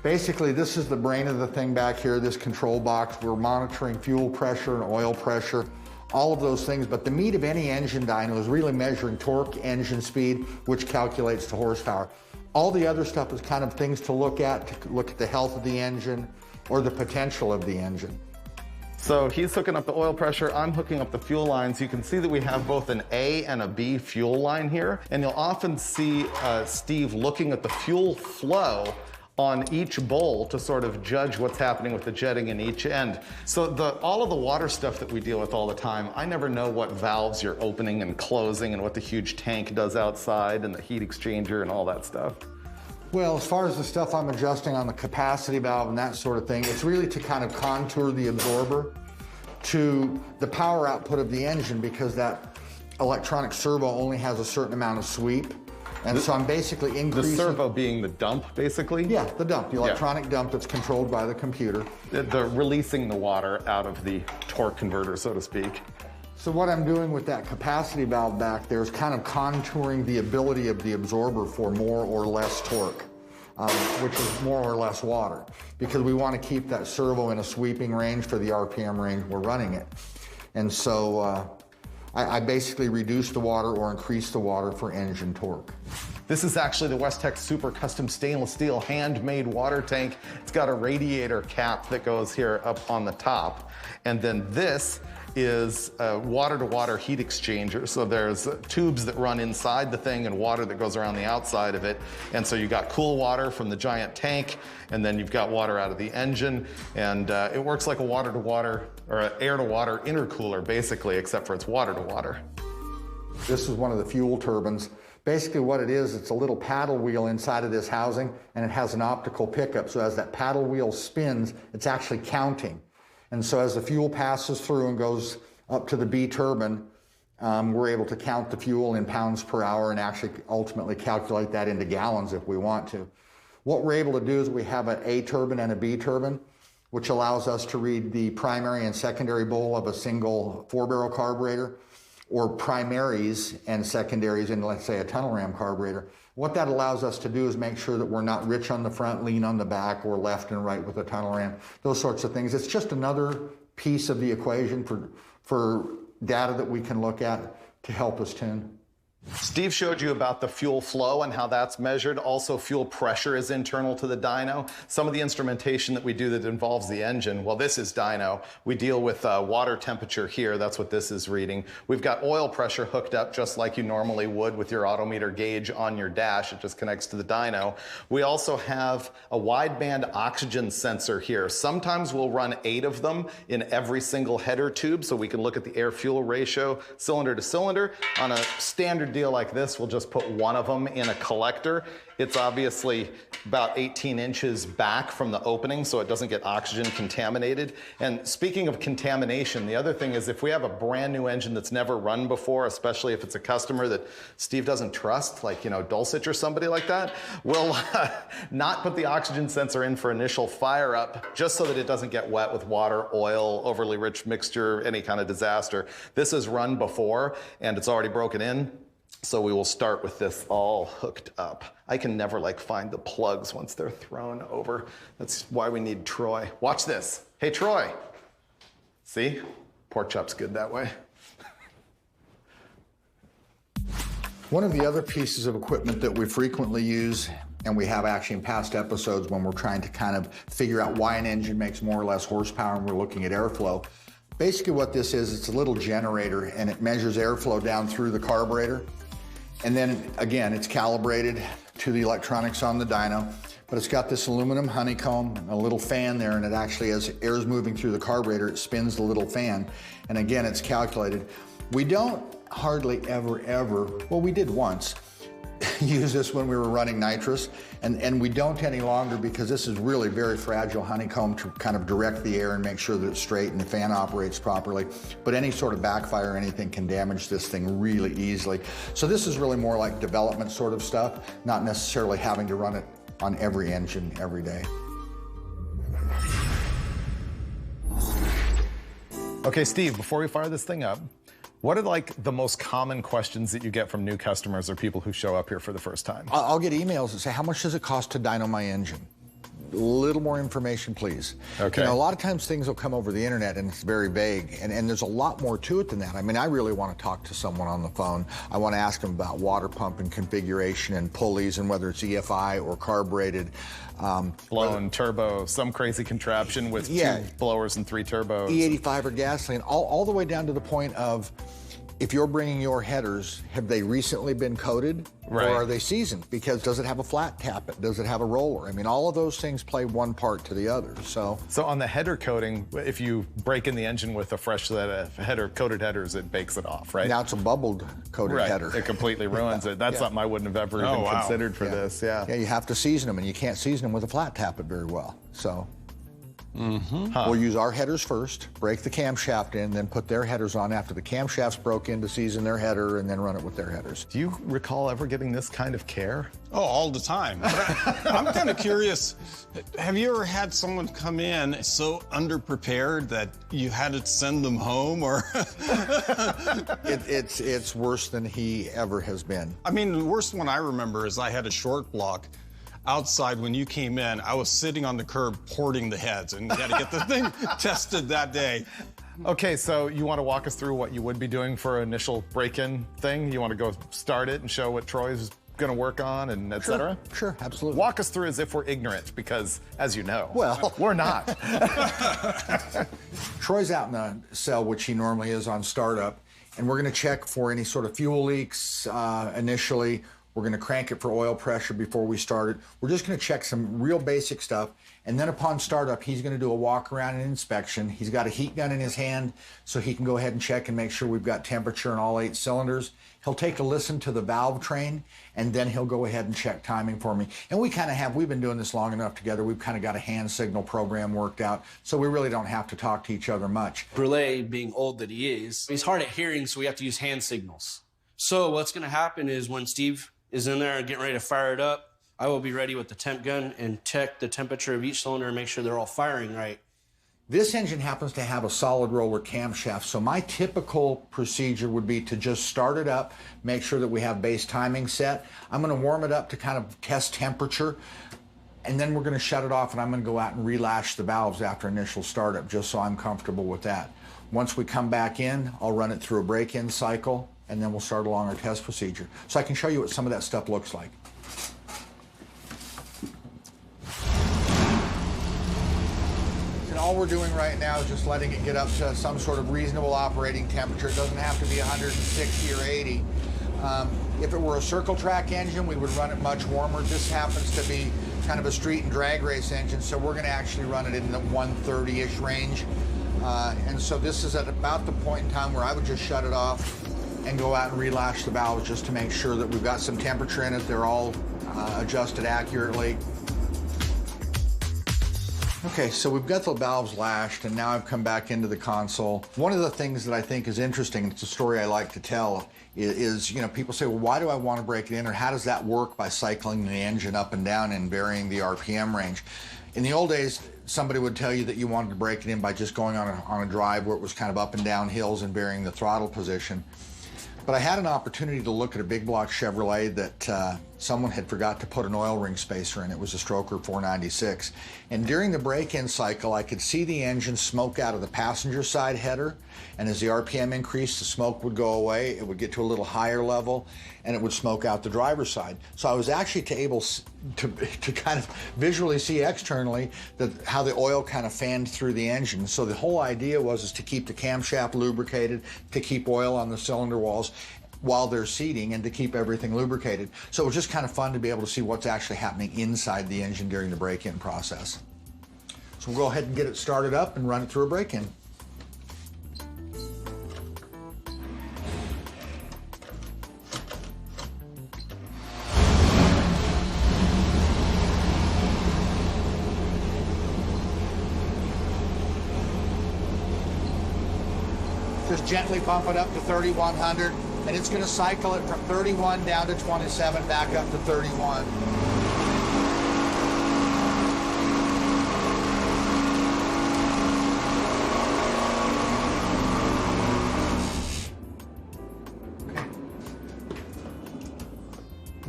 Basically, this is the brain of the thing back here, this control box. We're monitoring fuel pressure and oil pressure, all of those things. But the meat of any engine dyno is really measuring torque, engine speed, which calculates to horsepower. All the other stuff is kind of things to look at the health of the engine or the potential of the engine. So he's hooking up the oil pressure, I'm hooking up the fuel lines. You can see that we have both an A and a B fuel line here, and you'll often see Steve looking at the fuel flow on each bowl to sort of judge what's happening with the jetting in each end. So all of the water stuff that we deal with all the time, I never know what valves you're opening and closing and what the huge tank does outside and the heat exchanger and all that stuff. Well, as far as the stuff I'm adjusting on the capacity valve and that sort of thing, it's really to kind of contour the absorber to the power output of the engine, because that electronic servo only has a certain amount of sweep. And so I'm basically increasing... The servo being the dump, basically? Yeah, the dump, the electronic dump that's controlled by the computer. They're releasing the water out of the torque converter, so to speak. So what I'm doing with that capacity valve back there is kind of contouring the ability of the absorber for more or less torque, which is more or less water, because we want to keep that servo in a sweeping range for the RPM range we're running it. And so I basically reduce the water or increase the water for engine torque. This is actually the Westex Super Custom Stainless Steel handmade water tank. It's got a radiator cap that goes here up on the top. And then this is a water-to-water heat exchanger. So there's tubes that run inside the thing and water that goes around the outside of it. And so you got cool water from the giant tank, and then you've got water out of the engine. And it works like a water-to-water or an air-to-water intercooler, basically, except for it's water-to-water. This is one of the fuel turbines. Basically what it is, it's a little paddle wheel inside of this housing, and it has an optical pickup. So as that paddle wheel spins, it's actually counting. And so as the fuel passes through and goes up to the B turbine, we're able to count the fuel in pounds per hour and actually ultimately calculate that into gallons if we want to. What we're able to do is we have an A turbine and a B turbine, which allows us to read the primary and secondary bowl of a single 4-barrel carburetor, or primaries and secondaries in, let's say, a tunnel ram carburetor. What that allows us to do is make sure that we're not rich on the front, lean on the back, or left and right with a tunnel ram, those sorts of things. It's just another piece of the equation for data that we can look at to help us tune. Steve showed you about the fuel flow and how that's measured. Also, fuel pressure is internal to the dyno. Some of the instrumentation that we do that involves the engine, well, this is dyno. We deal with water temperature here. That's what this is reading. We've got oil pressure hooked up just like you normally would with your odometer gauge on your dash. It just connects to the dyno. We also have a wideband oxygen sensor here. Sometimes we'll run 8 of them in every single header tube, so we can look at the air-fuel ratio cylinder to cylinder. On a standard deal like this, we'll just put 1 of them in a collector. It's obviously about 18 inches back from the opening, so it doesn't get oxygen contaminated. And speaking of contamination, the other thing is if we have a brand new engine that's never run before, especially if it's a customer that Steve doesn't trust, like, you know, Dulcich or somebody like that, we'll not put the oxygen sensor in for initial fire up, just so that it doesn't get wet with water, oil, overly rich mixture, any kind of disaster. This is run before, and it's already broken in. So we will start with this all hooked up. I can never find the plugs once they're thrown over. That's why we need Troy. Watch this. Hey, Troy. See? Pork chop's good that way. One of the other pieces of equipment that we frequently use, and we have actually in past episodes when we're trying to kind of figure out why an engine makes more or less horsepower and we're looking at airflow. Basically what this is, it's a little generator and it measures airflow down through the carburetor. And then again, it's calibrated to the electronics on the dyno, but it's got this aluminum honeycomb, a little fan there, and it actually, as air is moving through the carburetor, it spins the little fan. And again, it's calculated. We don't hardly ever, well, we did once, use this when we were running nitrous, and we don't any longer because this is really very fragile honeycomb to kind of direct the air and make sure that it's straight and the fan operates properly. But any sort of backfire or anything can damage this thing really easily. So this is really more like development sort of stuff, not necessarily having to run it on every engine every day. Okay, Steve, before we fire this thing up, what are the most common questions that you get from new customers or people who show up here for the first time? I'll get emails that say, how much does it cost to dyno my engine? A little more information, please. Okay. You know, a lot of times things will come over the internet and it's very vague, and there's a lot more to it than that. I mean, I really want to talk to someone on the phone. I want to ask them about water pump and configuration and pulleys and whether it's EFI or carbureted. Blown turbo, some crazy contraption with 2 blowers and 3 turbos. E85 or gasoline, all the way down to the point of, If you're bringing your headers, have they recently been coated? Right. Or are they seasoned? Because does it have a flat tappet? Does it have a roller? I mean, all of those things play one part to the other, so. So on the header coating, if you break in the engine with a fresh set of coated headers, it bakes it off, right? Now it's a bubbled coated header. It completely ruins it. That's something I wouldn't have ever even considered for this, Yeah, you have to season them, and you can't season them with a flat tappet very well, so. We'll use our headers first, break the camshaft in, then put their headers on after the camshaft's broke in to season their header, and then run it with their headers. Do you recall ever getting this kind of care? Oh, all the time. I'm kind of curious, have you ever had someone come in so underprepared that you had to send them home, or? It's worse than he ever has been. I mean, the worst one I remember is I had a short block. Outside, when you came in, I was sitting on the curb porting the heads, and you had to get the thing tested that day. Okay, so you want to walk us through what you would be doing for an initial break-in thing? You want to go start it and show what Troy's going to work on, and et cetera? Sure, absolutely. Walk us through as if we're ignorant, because, as you know, well, we're not. Troy's out in the cell, which he normally is on startup, and we're going to check for any sort of fuel leaks initially. We're going to crank it for oil pressure before we start it. We're just going to check some real basic stuff. And then upon startup, he's going to do a walk around and inspection. He's got a heat gun in his hand, so he can go ahead and check and make sure we've got temperature in all 8 cylinders. He'll take a listen to the valve train, and then he'll go ahead and check timing for me. And we kind of have, we've been doing this long enough together, we've kind of got a hand signal program worked out, so we really don't have to talk to each other much. Brule, being old that he is, he's hard at hearing, so we have to use hand signals. So what's going to happen is when Steve is in there and getting ready to fire it up, I will be ready with the temp gun and check the temperature of each cylinder and make sure they're all firing right. This engine happens to have a solid roller camshaft, so my typical procedure would be to just start it up, make sure that we have base timing set. I'm going to warm it up to kind of test temperature, and then we're going to shut it off, and I'm going to go out and relash the valves after initial startup, just so I'm comfortable with that. Once we come back in, I'll run it through a break-in cycle, and then we'll start along our test procedure. So I can show you what some of that stuff looks like. And all we're doing right now is just letting it get up to some sort of reasonable operating temperature. It doesn't have to be 160 or 80. If it were a circle track engine, we would run it much warmer. This happens to be kind of a street and drag race engine, so we're going to actually run it in the 130-ish range. And so this is at about the point in time where I would just shut it off and go out and relash the valves just to make sure that we've got some temperature in it. They're all adjusted accurately. Okay, so we've got the valves lashed, and now I've come back into the console. One of the things that I think is interesting, it's a story I like to tell, is, you know, people say, well, why do I want to break it in, or how does that work by cycling the engine up and down and varying the RPM range? In the old days, somebody would tell you that you wanted to break it in by just going on a drive where it was kind of up and down hills and varying the throttle position. But I had an opportunity to look at a big block Chevrolet that someone had forgot to put an oil ring spacer in. It was a Stroker 496. And during the break-in cycle, I could see the engine smoke out of the passenger side header. And as the RPM increased, the smoke would go away. It would get to a little higher level, and it would smoke out the driver's side. So I was actually able to kind of visually see externally how the oil kind of fanned through the engine. So the whole idea was to keep the camshaft lubricated, to keep oil on the cylinder walls while they're seating, and to keep everything lubricated. So it was just kind of fun to be able to see what's actually happening inside the engine during the break-in process. So we'll go ahead and get it started up and run it through a break-in. Just gently bump it up to 3,100, and it's going to cycle it from 31 down to 27, back up to 31.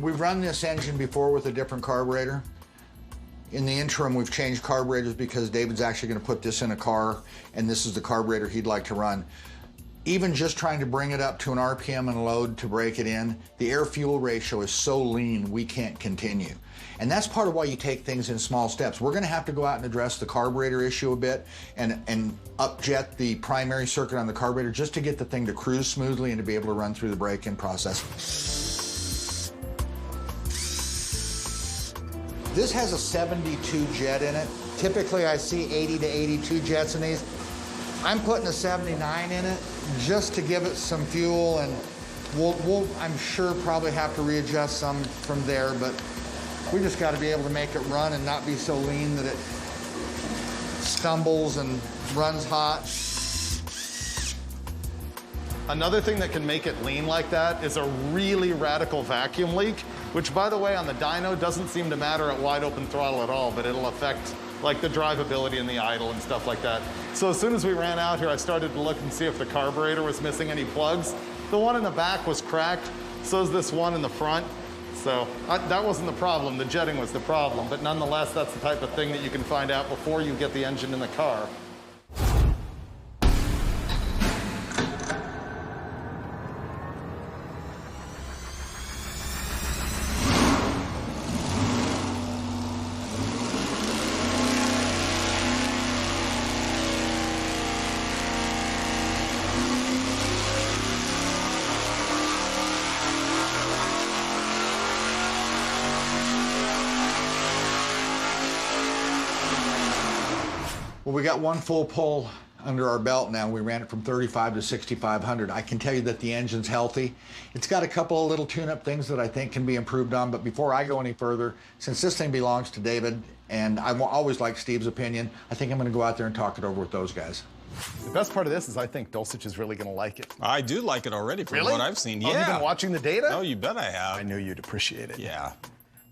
We've run this engine before with a different carburetor. In the interim, we've changed carburetors because David's actually going to put this in a car, and this is the carburetor he'd like to run. even just trying to bring it up to an RPM and load to break it in, the air-fuel ratio is so lean we can't continue. And that's part of why you take things in small steps. We're gonna have to go out and address the carburetor issue a bit and upjet the primary circuit on the carburetor just to get the thing to cruise smoothly and to be able to run through the break-in process. This has a 72 jet in it. Typically I see 80 to 82 jets in these. I'm putting a 79 in it just to give it some fuel, and we'll I'm sure probably have to readjust some from there, but we just got to be able to make it run and not be so lean that it stumbles and runs hot. Another thing that can make it lean like that is a really radical vacuum leak, which, by the way, on the dyno doesn't seem to matter at wide open throttle at all, but it'll affect like the drivability and the idle and stuff like that. So as soon as we ran out here, I started to look and see if the carburetor was missing any plugs. The one in the back was cracked, so is this one in the front. So that wasn't the problem, the jetting was the problem, but nonetheless, that's the type of thing that you can find out before you get the engine in the car. Well, we got one full pull under our belt now. We ran it from 35 to 6,500. I can tell you that the engine's healthy. It's got a couple of little tune-up things that I think can be improved on, but before I go any further, since this thing belongs to David, and I always like Steve's opinion, I think I'm gonna go out there and talk it over with those guys. The best part of this is I think Dulcich is really gonna like it. I do like it already from what I've seen. Oh, Yeah. you've been watching the data? Oh, you bet I have. I knew you'd appreciate it. Yeah.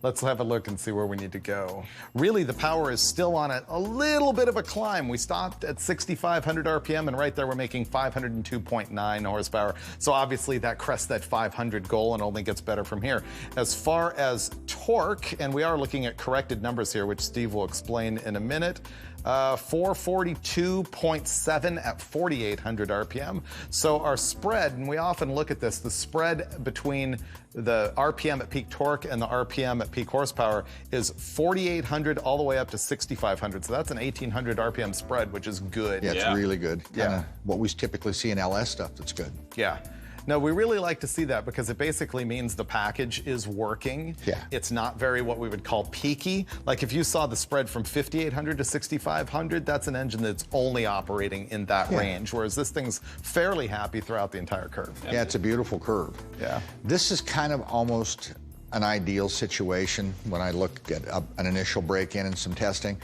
Let's have a look and see where we need to go. Really, the power is still on a little bit of a climb. We stopped at 6,500 RPM, and right there we're making 502.9 horsepower. So obviously that crests that 500 goal and only gets better from here. As far as torque, and we are looking at corrected numbers here, which Steve will explain in a minute, 442.7 at 4,800 RPM. So our spread, and we often look at this, the spread between the RPM at peak torque and the RPM at peak horsepower is 4,800 all the way up to 6,500. So that's an 1,800 RPM spread, which is good. Yeah, it's really good. Yeah. Kinda what we typically see in LS stuff that's good. Yeah. No, we really like to see that because it basically means the package is working. Yeah. It's not very what we would call peaky. Like if you saw the spread from 5,800 to 6,500, that's an engine that's only operating in that range, whereas this thing's fairly happy throughout the entire curve. Yeah, it's a beautiful curve. Yeah. This is kind of almost an ideal situation when I look at an initial break-in and some testing.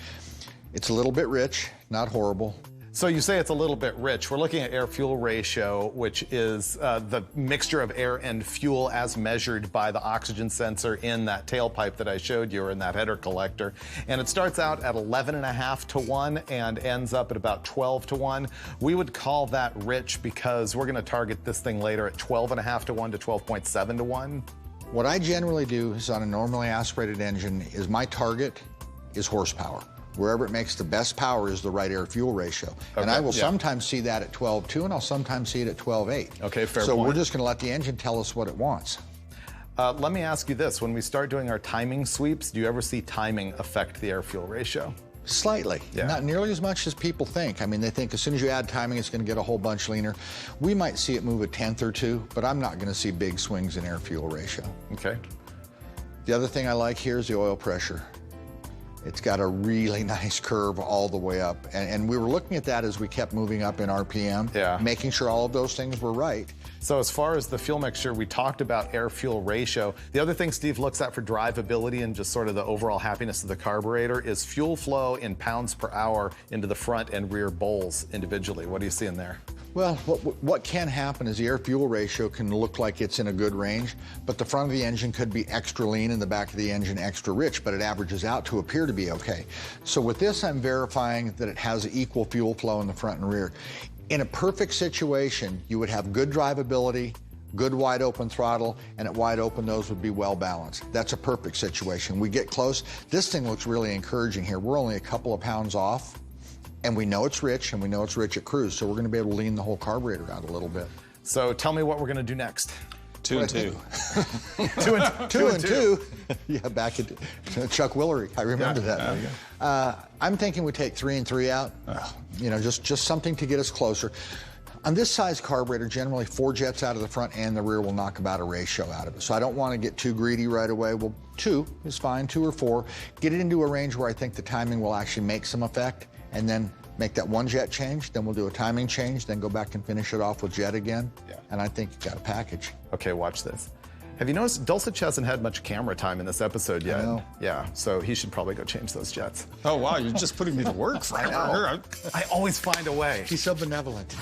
It's a little bit rich, not horrible. So you say it's a little bit rich. We're looking at air-fuel ratio, which is the mixture of air and fuel as measured by the oxygen sensor in that tailpipe that I showed you, or in that header collector. And it starts out at 11.5 to 1 and ends up at about 12 to 1. We would call that rich because we're gonna target this thing later at 12.5 to 1 to 12.7 to 1. What I generally do is on a normally aspirated engine is my target is horsepower. Wherever it makes the best power is the right air-fuel ratio. And I will sometimes see that at 12.2, and I'll sometimes see it at 12.8. Okay, fair So point. we're just gonna let the engine tell us what it wants. Let me ask you this. When we start doing our timing sweeps, do you ever see timing affect the air-fuel ratio? Slightly, not nearly as much as people think. I mean, they think as soon as you add timing, it's gonna get a whole bunch leaner. We might see it move a tenth or two, but I'm not gonna see big swings in air-fuel ratio. Okay. The other thing I like here is the oil pressure. It's got a really nice curve all the way up. And we were looking at that as we kept moving up in RPM, making sure all of those things were right. So as far as the fuel mixture, we talked about air-fuel ratio. The other thing Steve looks at for drivability and just sort of the overall happiness of the carburetor is fuel flow in pounds per hour into the front and rear bowls individually. What do you see in there? Well, what can happen is the air-fuel ratio can look like it's in a good range, but the front of the engine could be extra lean and the back of the engine extra rich, but it averages out to appear to be okay. So with this, I'm verifying that it has equal fuel flow in the front and rear. In a perfect situation, you would have good drivability, good wide open throttle, and at wide open, those would be well balanced. That's a perfect situation. We get close. This thing looks really encouraging here. We're only a couple of pounds off. And we know it's rich, and we know it's rich at cruise, so we're going to be able to lean the whole carburetor out a little bit. So tell me what we're going to do next. 2 and 2. 2 and 2. Yeah, back at Chuck Willery. I remember that. I'm thinking we take 3 and 3 out. You know, just something to get us closer. On this size carburetor, generally 4 jets out of the front and the rear will knock about a ratio out of it. So I don't want to get too greedy right away. Well, 2 is fine, 2 or 4. Get it into a range where I think the timing will actually make some effect, and then make that 1 jet change, then we'll do a timing change, then go back and finish it off with jet again. Yeah. And I think you got a package. Okay, watch this. Have you noticed Dulcich hasn't had much camera time in this episode yet? I know. Yeah, so he should probably go change those jets. Oh, wow, you're just putting me to work. I know. I always find a way. He's so benevolent.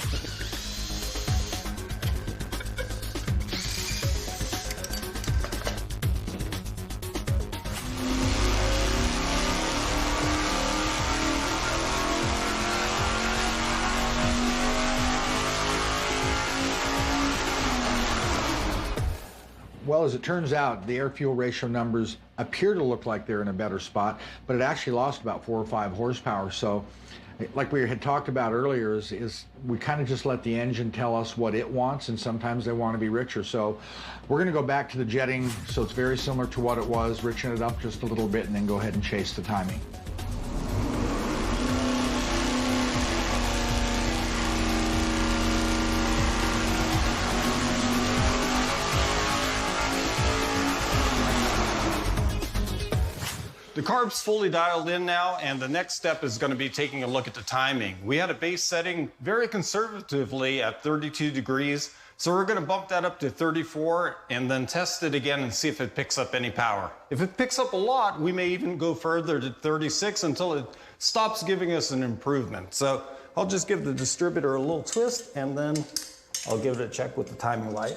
Well, as it turns out, the air-fuel ratio numbers appear to look like they're in a better spot, but it actually lost about 4 or 5 horsepower. So, like we had talked about earlier, is we kind of just let the engine tell us what it wants, and sometimes they want to be richer. So we're going to go back to the jetting, so it's very similar to what it was, richen it up just a little bit, and then go ahead and chase the timing. The carb's fully dialed in now, and the next step is going to be taking a look at the timing. We had a base setting very conservatively at 32 degrees, so we're going to bump that up to 34 and then test it again and see if it picks up any power. If it picks up a lot, we may even go further to 36 until it stops giving us an improvement. So I'll just give the distributor a little twist, and then I'll give it a check with the timing light.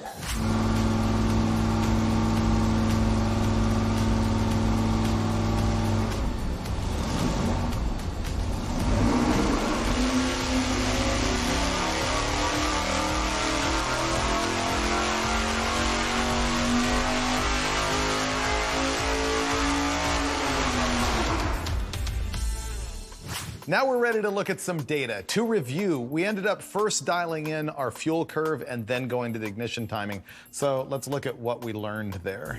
Now we're ready to look at some data. To review, we ended up first dialing in our fuel curve and then going to the ignition timing. So let's look at what we learned there.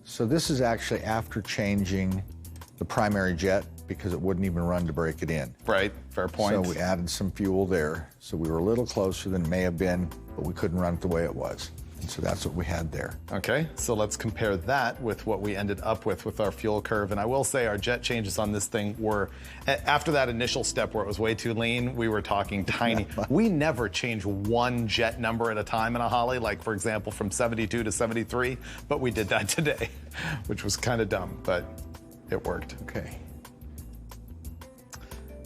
So this is actually after changing the primary jet because it wouldn't even run to break it in. Right, fair point. So we added some fuel there. So we were a little closer than it may have been, but we couldn't run it the way it was. And so that's what we had there. Okay, so let's compare that with what we ended up with our fuel curve. And I will say our jet changes on this thing were, after that initial step where it was way too lean, we were talking tiny. We never change 1 jet number at a time in a Holly, like for example, from 72 to 73, but we did that today, which was kind of dumb, but it worked. Okay.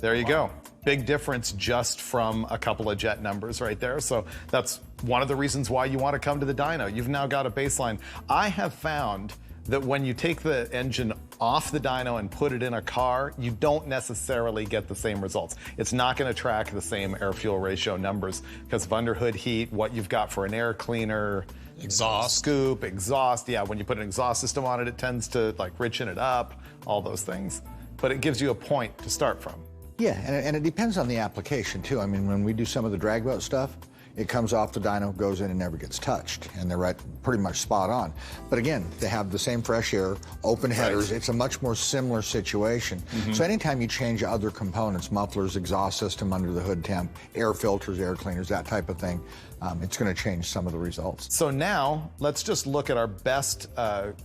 There you go. Big difference just from a couple of jet numbers right there. So that's one of the reasons why you want to come to the dyno. You've now got a baseline. I have found that when you take the engine off the dyno and put it in a car, you don't necessarily get the same results. It's not going to track the same air-fuel ratio numbers because of underhood heat, what you've got for an air cleaner, exhaust, scoop, exhaust. Yeah, when you put an exhaust system on it, it tends to like richen it up, all those things. But it gives you a point to start from. Yeah, and it depends on the application too. I mean, when we do some of the drag boat stuff, it comes off the dyno, goes in, and never gets touched, and they're pretty much spot on. But again, they have the same fresh air, open headers. Right. It's a much more similar situation. Mm-hmm. So anytime you change other components, mufflers, exhaust system under the hood temp, air filters, air cleaners, that type of thing, it's going to change some of the results. So now let's just look at our best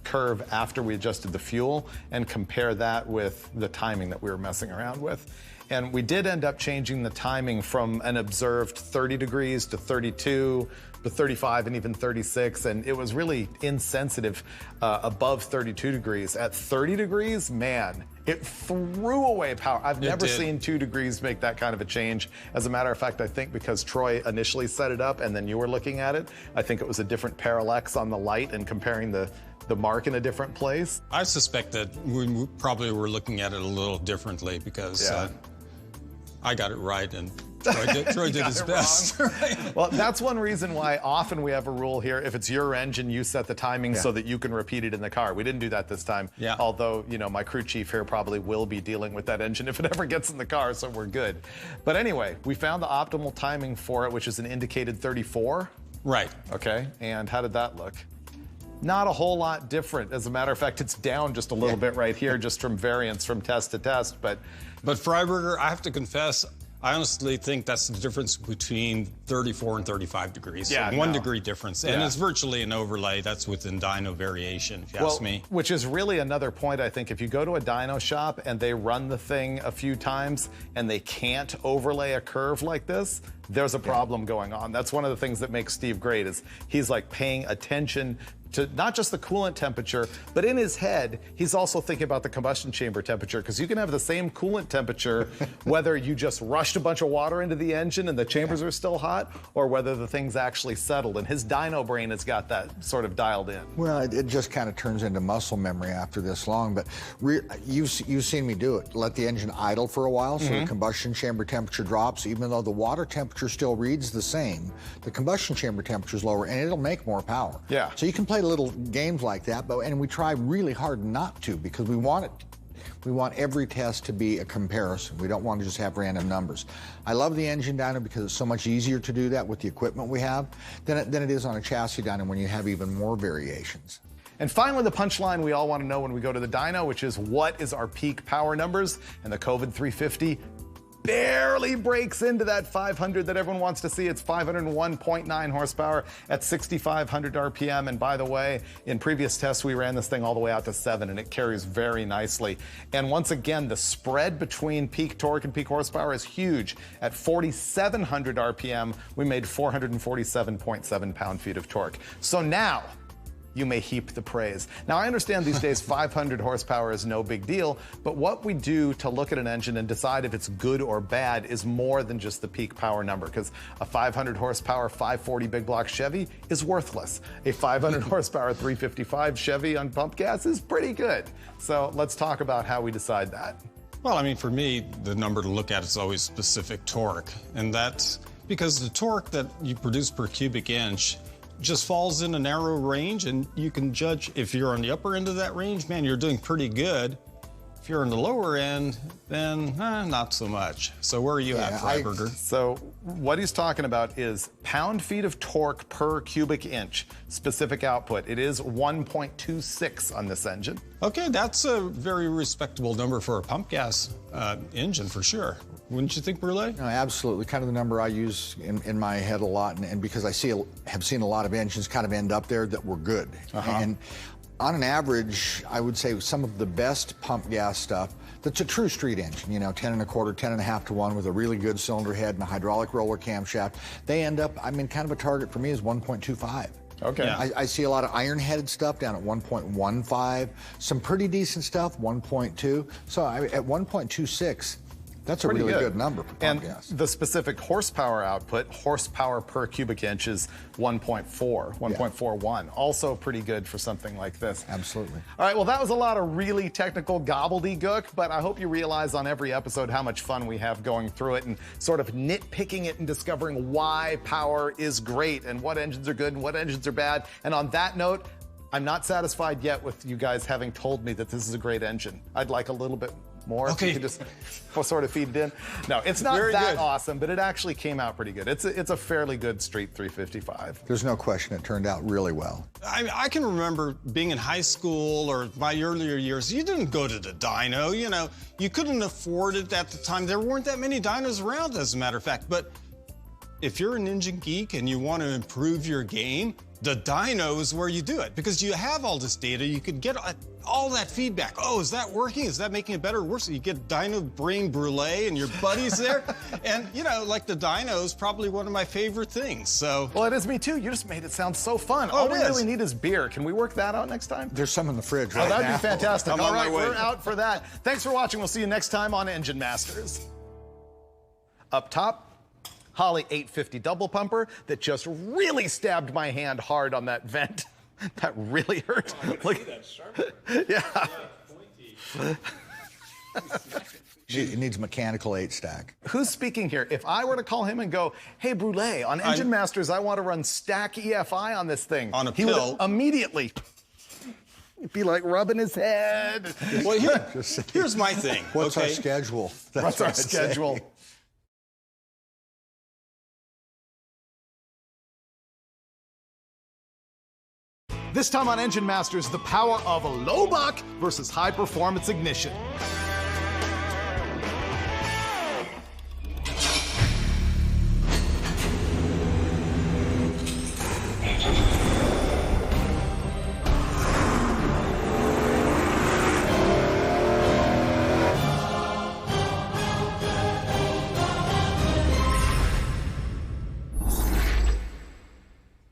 curve after we adjusted the fuel and compare that with the timing that we were messing around with. And we did end up changing the timing from an observed 30 degrees to 32, to 35, and even 36. And it was really insensitive above 32 degrees. At 30 degrees, man, it threw away power. I've never seen 2 degrees make that kind of a change. As a matter of fact, I think because Troy initially set it up and then you were looking at it, I think it was a different parallax on the light and comparing the mark in a different place. I suspect that we probably were looking at it a little differently because I got it right and Troy did his best. Right? Well, that's one reason why often we have a rule here. If it's your engine, you set the timing so that you can repeat it in the car. We didn't do that this time. Yeah. Although, you know, my crew chief here probably will be dealing with that engine if it ever gets in the car, so we're good. But anyway, we found the optimal timing for it, which is an indicated 34. Right. Okay, and how did that look? Not a whole lot different. As a matter of fact, it's down just a little bit right here, just from variance from test to test. But Freiberger, I have to confess, I honestly think that's the difference between 34 and 35 degrees. Yeah, so 1 degree difference. And Yeah. it's virtually an overlay. That's within dyno variation, if you ask me. Which is really another point, I think. If you go to a dyno shop and they run the thing a few times and they can't overlay a curve like this, there's a problem going on. That's one of the things that makes Steve great, is he's like paying attention to not just the coolant temperature, but in his head, he's also thinking about the combustion chamber temperature, because you can have the same coolant temperature whether you just rushed a bunch of water into the engine and the chambers are still hot, or whether the thing's actually settled. And his dyno brain has got that sort of dialed in. Well, it just kind of turns into muscle memory after this long, but you've seen me do it. Let the engine idle for a while so the combustion chamber temperature drops. Even though the water temperature still reads the same, the combustion chamber temperature is lower, and it'll make more power. Yeah. So you can play little games like that, and we try really hard not to, because we want every test to be a comparison. We don't want to just have random numbers. I love the engine dyno because it's so much easier to do that with the equipment we have than it is on a chassis dyno when you have even more variations. And finally, the punchline we all want to know when we go to the dyno, which is what is our peak power numbers? And the COVID 350 barely breaks into that 500 that everyone wants to see. It's 501.9 horsepower at 6,500 RPM. And by the way, in previous tests, we ran this thing all the way out to 7, and it carries very nicely. And once again, the spread between peak torque and peak horsepower is huge. At 4,700 RPM, we made 447.7 pound-feet of torque. So now, you may heap the praise. Now, I understand these days 500 horsepower is no big deal, but what we do to look at an engine and decide if it's good or bad is more than just the peak power number, because a 500 horsepower 540 big block Chevy is worthless. A 500 horsepower 355 Chevy on pump gas is pretty good. So let's talk about how we decide that. Well, I mean, for me, the number to look at is always specific torque. And that's because the torque that you produce per cubic inch just falls in a narrow range, and you can judge if you're on the upper end of that range, man, you're doing pretty good. If you're on the lower end, then not so much. So where are you at, Freiberger? So what he's talking about is pound-feet of torque per cubic inch, specific output. It is 1.26 on this engine. Okay, that's a very respectable number for a pump gas engine, for sure. Wouldn't you think, Brule? No, absolutely. Kind of the number I use in my head a lot, and because I have seen a lot of engines kind of end up there that were good. And on an average, I would say some of the best pump gas stuff that's a true street engine, you know, 10 1/4, 10 1/2 to 1 with a really good cylinder head and a hydraulic roller camshaft, they end up, I mean, kind of a target for me is 1.25. Okay. Yeah. I see a lot of iron-headed stuff down at 1.15, some pretty decent stuff, 1.2. So at 1.26, that's a really good number for pump gas. The specific horsepower output, horsepower per cubic inch, is 1.4, 1.41. Also pretty good for something like this. Absolutely. All right, well, that was a lot of really technical gobbledygook, but I hope you realize on every episode how much fun we have going through it and sort of nitpicking it and discovering why power is great and what engines are good and what engines are bad. And on that note, I'm not satisfied yet with you guys having told me that this is a great engine. I'd like a little bit more. Okay. You could just sort of feed it in. No, it's not Very that good. awesome, but it actually came out pretty good. It's a fairly good street 355. There's no question it turned out really well. I can remember being in high school or my earlier years, you didn't go to the dyno, you know, you couldn't afford it at the time. There weren't that many dynos around, as a matter of fact, but if you're an engine geek and you want to improve your game, the dyno is where you do it, because you have all this data. You could get all that feedback. Oh, is that working? Is that making it better or worse? You get dyno brain Brule and your buddies there. And, you know, like the dyno is probably one of my favorite things. So. Well, it is me too. You just made it sound so fun. Oh, All we it is. really need is beer. Can we work that out next time? There's some in the fridge right Oh, that'd now. be fantastic. I'm All on my right, way. we're out for that. Thanks for watching. We'll see you next time on Engine Masters. Up top, Holley 850 double pumper that just really stabbed my hand hard on that vent. That really hurt. Look, That's sharp. yeah. Pointy. It needs mechanical 8-stack. Who's speaking here? If I were to call him and go, hey, Brule, on Engine Masters, I want to run stack EFI on this thing. On a he pill. would immediately be like rubbing his head. Well, here's my thing. What's okay? our schedule? That's What's what our I'd say. schedule? This time on Engine Masters, the power of a low buck versus high performance ignition.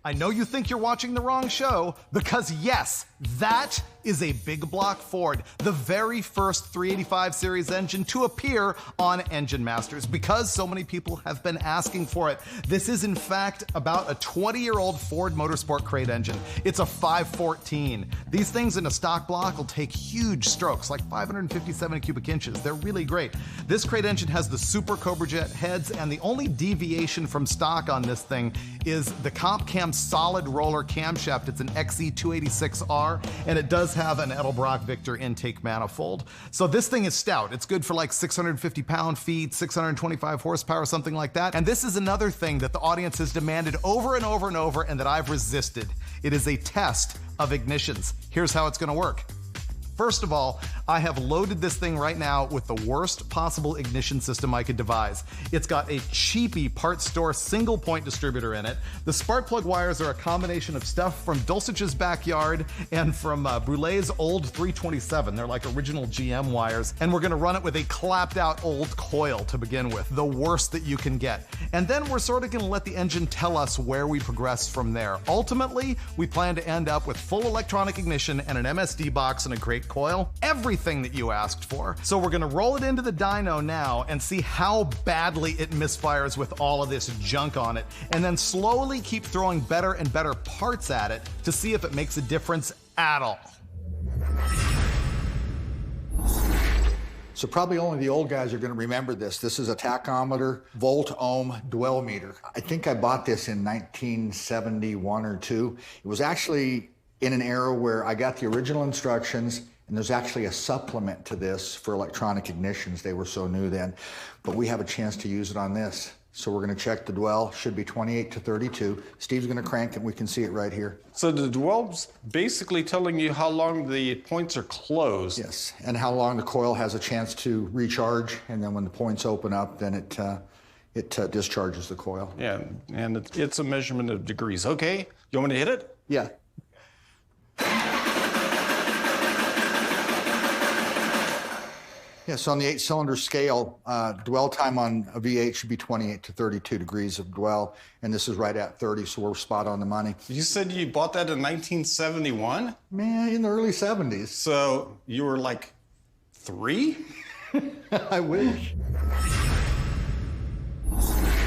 I know you think you're watching the wrong show, because yes, that is a big block Ford, the very first 385 series engine to appear on Engine Masters, because so many people have been asking for it. This is in fact about a 20-year-old Ford Motorsport crate engine. It's a 514. These things in a stock block will take huge strokes, like 557 cubic inches. They're really great. This crate engine has the Super Cobra Jet heads, and the only deviation from stock on this thing is the Comp Cam solid roller camshaft. It's an XE286R, and it does have an Edelbrock Victor intake manifold. So this thing is stout. It's good for like 650 pound-feet, 625 horsepower, something like that. And this is another thing that the audience has demanded over and over and over, and that I've resisted. It is a test of ignitions. Here's how it's gonna work. First of all, I have loaded this thing right now with the worst possible ignition system I could devise. It's got a cheapy parts store single point distributor in it. The spark plug wires are a combination of stuff from Dulcich's backyard and from Brule's old 327. They're like original GM wires. And we're gonna run it with a clapped out old coil to begin with, the worst that you can get. And then we're sort of gonna let the engine tell us where we progress from there. Ultimately, we plan to end up with full electronic ignition and an MSD box and a great coil, everything that you asked for. So we're gonna roll it into the dyno now and see how badly it misfires with all of this junk on it, and then slowly keep throwing better and better parts at it to see if it makes a difference at all. So probably only the old guys are going to remember this. This is a tachometer, volt-ohm dwell meter. I think I bought this in 1971 or 2. It was actually in an era where I got the original instructions, and there's actually a supplement to this for electronic ignitions. They were so new then, but we have a chance to use it on this. So we're going to check the dwell. Should be 28 to 32. Steve's going to crank it. We can see it right here. So the dwell's basically telling you how long the points are closed. Yes, and how long the coil has a chance to recharge, and then when the points open up, then it discharges the coil. Yeah, and it's a measurement of degrees. Okay, you want me to hit it? Yeah. Yeah, so on the 8-cylinder scale, dwell time on a V8 should be 28 to 32 degrees of dwell, and this is right at 30, so we're spot on the money. You said you bought that in 1971? Man, in the early 70s. So you were like 3? I wish.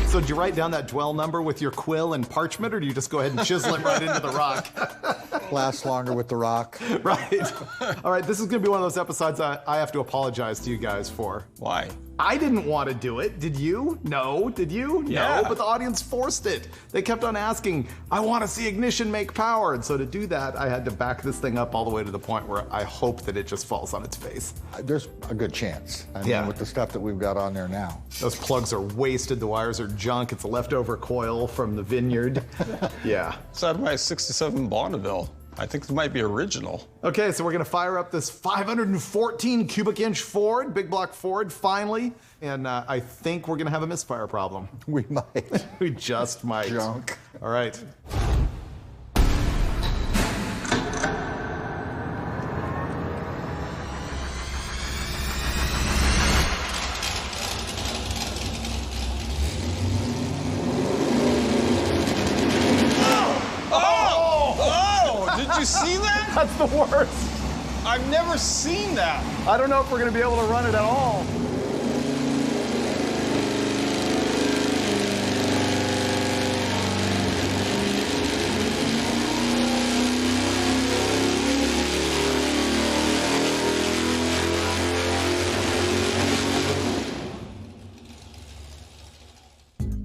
So did you write down that dwell number with your quill and parchment, or do you just go ahead and chisel it right into the rock? Lasts longer with the rock. Right. All right, this is gonna be one of those episodes I have to apologize to you guys for. Why? I didn't want to do it. Did you? No. Did you? Yeah. No, but the audience forced it. They kept on asking, I want to see ignition make power. And so to do that, I had to back this thing up all the way to the point where I hope that it just falls on its face. There's a good chance. I mean, with the stuff that we've got on there now. Those plugs are wasted. The wires are junk. It's a leftover coil from the vineyard. Yeah. It's out of my 67 Bonneville. I think it might be original. Okay, so we're gonna fire up this 514 cubic inch Ford, big block Ford, finally. And I think we're gonna have a misfire problem. We might. We just might. Junk. All right. Did you see that? That's the worst. I've never seen that. I don't know if we're gonna be able to run it at all.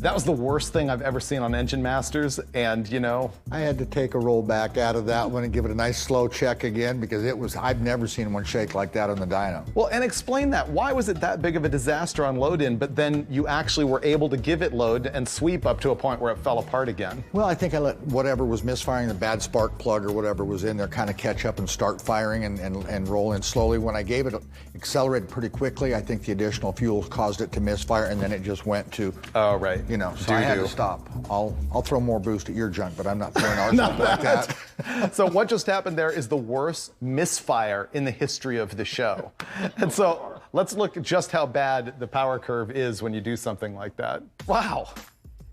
That was the worst thing I've ever seen on Engine Masters, and you know, I had to take a rollback out of that one and give it a nice slow check again because I've never seen one shake like that on the dyno. Well, and explain that. Why was it that big of a disaster on load-in, but then you actually were able to give it load and sweep up to a point where it fell apart again? Well, I think I let whatever was misfiring, the bad spark plug or whatever was in there, kind of catch up and start firing and roll in slowly. When I gave it, accelerated pretty quickly. I think the additional fuel caused it to misfire, and then it just went to, oh, right. You know, so I had to stop. I'll throw more boost at your junk, but I'm not throwing ours up like that. So what just happened there is the worst misfire in the history of the show. And so let's look at just how bad the power curve is when you do something like that. Wow.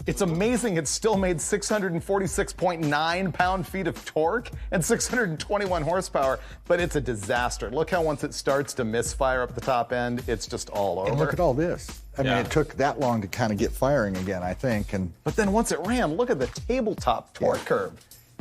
It's amazing it still made 646.9 pound-feet of torque and 621 horsepower, but it's a disaster. Look how once it starts to misfire up the top end, it's just all over. And look at all this. I mean, it took that long to kind of get firing again, I think. But then once it ran, look at the tabletop torque curve.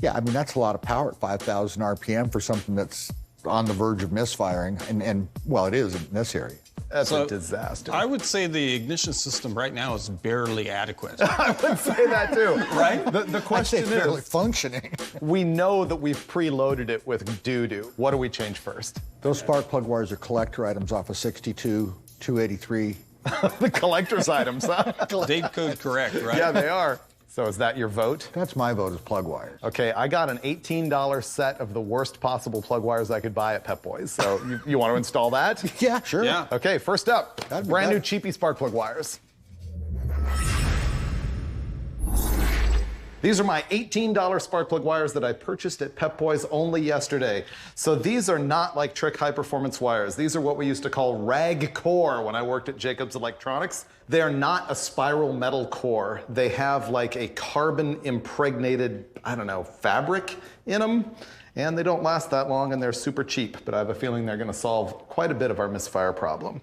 Yeah, I mean, that's a lot of power at 5,000 RPM for something that's on the verge of misfiring, and well, it is in this area. That's a disaster. I would say the ignition system right now is barely adequate. I would say that too. Right? The question is, barely functioning. We know that we've preloaded it with doo-doo. What do we change first? Those spark plug wires are collector items off of 62, 283. The collector's items, huh? Date code correct, right? Yeah, they are. So is that your vote? That's my vote, is plug wires. Okay, I got an $18 set of the worst possible plug wires I could buy at Pep Boys. So you want to install that? Yeah, sure. Yeah. Okay, first up, brand new cheapy spark plug wires. These are my $18 spark plug wires that I purchased at Pep Boys only yesterday. So these are not like Trick high performance wires. These are what we used to call rag core when I worked at Jacobs Electronics. They are not a spiral metal core. They have like a carbon impregnated, I don't know, fabric in them. And they don't last that long and they're super cheap, but I have a feeling they're gonna solve quite a bit of our misfire problem.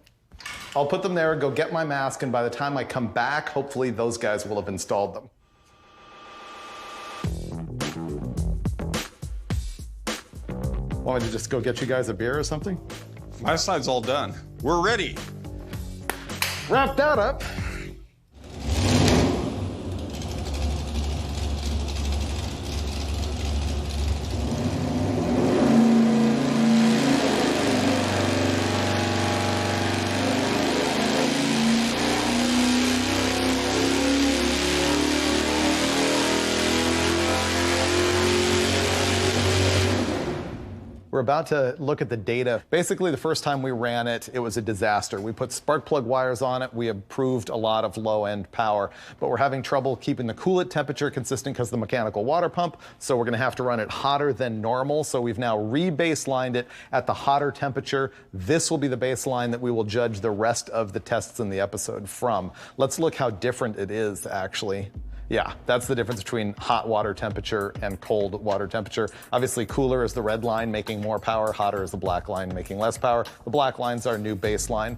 I'll put them there, go get my mask, and by the time I come back, hopefully those guys will have installed them. Want me to just go get you guys a beer or something? My side's all done. We're ready. Wrap that up. We're about to look at the data. Basically, the first time we ran it, it was a disaster. We put spark plug wires on it. We improved a lot of low-end power, but we're having trouble keeping the coolant temperature consistent because of the mechanical water pump, so we're gonna have to run it hotter than normal. So we've now re-baselined it at the hotter temperature. This will be the baseline that we will judge the rest of the tests in the episode from. Let's look how different it is, actually. Yeah, that's the difference between hot water temperature and cold water temperature. Obviously, cooler is the red line, making more power. Hotter is the black line, making less power. The black line's our new baseline.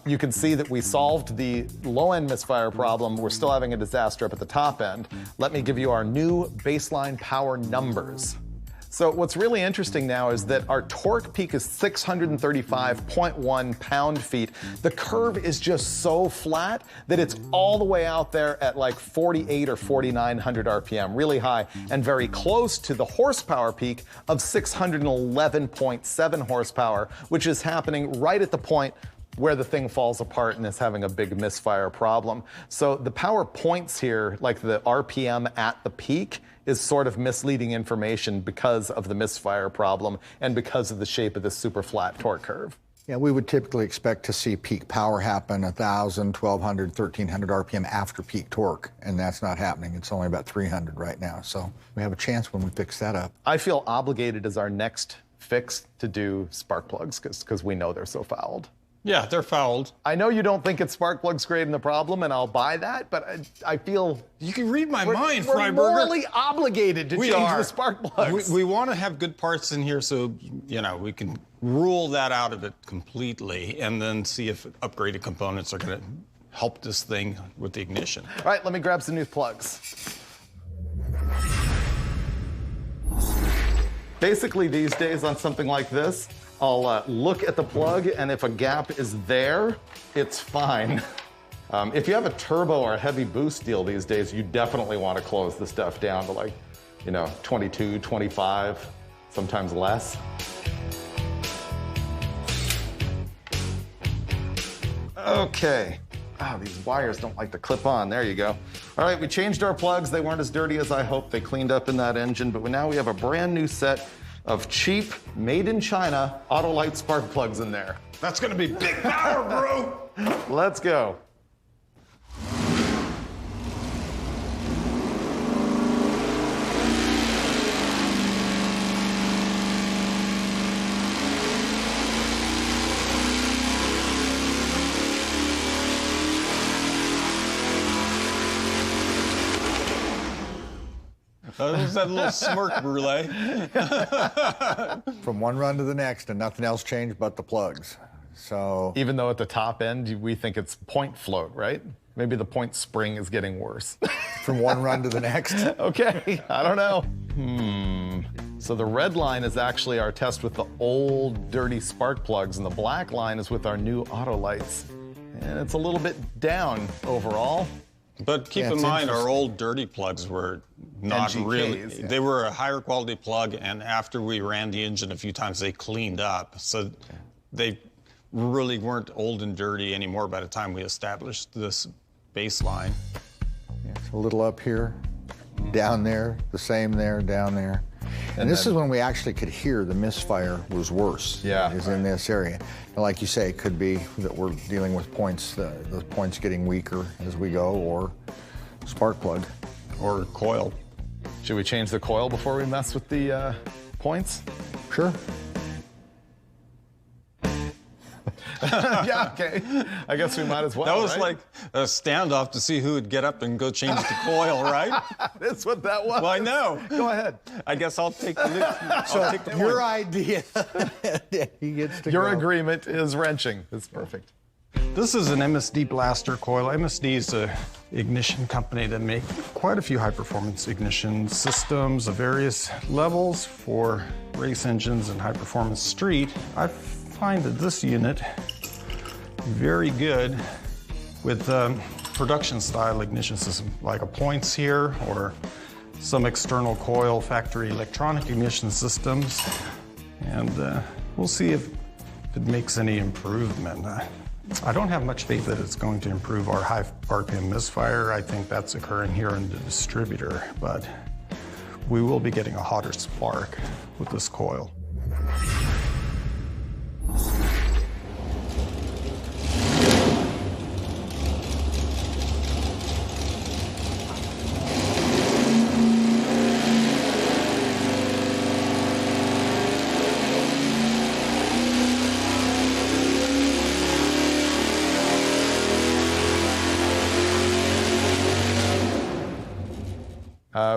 You can see that we solved the low-end misfire problem. We're still having a disaster up at the top end. Let me give you our new baseline power numbers. So what's really interesting now is that our torque peak is 635.1 pound-feet. The curve is just so flat that it's all the way out there at like 48 or 4,900 RPM, really high, and very close to the horsepower peak of 611.7 horsepower, which is happening right at the point where the thing falls apart and is having a big misfire problem. So the power points here, like the RPM at the peak, is sort of misleading information because of the misfire problem and because of the shape of this super flat torque curve. Yeah, we would typically expect to see peak power happen 1,000, 1,200, 1,300 RPM after peak torque, and that's not happening. It's only about 300 right now, so we have a chance when we fix that up. I feel obligated as our next fix to do spark plugs because we know they're so fouled. Yeah, they're fouled. I know you don't think it's spark plugs creating the problem, and I'll buy that, but I feel... You can read my mind, We're Freiberger. morally obligated to change the spark plugs. We want to have good parts in here so, you know, we can rule that out of it completely and then see if upgraded components are going to help this thing with the ignition. All right, let me grab some new plugs. Basically, these days on something like this, I'll look at the plug, and if a gap is there, it's fine. If you have a turbo or a heavy boost deal these days, you definitely want to close the stuff down to like, 22, 25, sometimes less. Okay. Oh, these wires don't like to clip on. There you go. All right, we changed our plugs. They weren't as dirty as I hoped. They cleaned up in that engine, but now we have a brand new set of cheap, made in China, Autolite spark plugs in there. That's gonna be big power, bro. Let's go. There's that little smirk, Brule. From one run to the next, and nothing else changed but the plugs. So Even though at the top end, we think it's point float, right? Maybe the point spring is getting worse. from one run to the next. Okay, I don't know. So the red line is actually our test with the old dirty spark plugs, and the black line is with our new Autolites. And it's a little bit down overall. But keep in mind, our old dirty plugs were not NGKs, really, yeah. they were a higher quality plug, and after we ran the engine a few times, they cleaned up. So they really weren't old and dirty anymore by the time we established this baseline. Yeah, it's a little up here, down there, the same there, down there. And this is when we actually could hear the misfire was worse. Yeah, is in this area. And like you say, it could be that we're dealing with points, the points getting weaker as we go, or spark plug. Or coil. Should we change the coil before we mess with the points? Sure. Yeah, okay. I guess we might as well. That was right? like a standoff to see who would get up and go change the coil, right? That's what that was. Well, I know. Go ahead. I guess I'll take the lead. So I'll take the your point. idea, he gets to Your go. agreement is wrenching. It's perfect. This is an MSD blaster coil. MSD is an ignition company that make quite a few high-performance ignition systems of various levels for race engines and high-performance street. I find that this unit very good with production-style ignition system, like a points here or some external coil factory electronic ignition systems. And we'll see if it makes any improvement. I don't have much faith that it's going to improve our high RPM misfire. I think that's occurring here in the distributor, but we will be getting a hotter spark with this coil.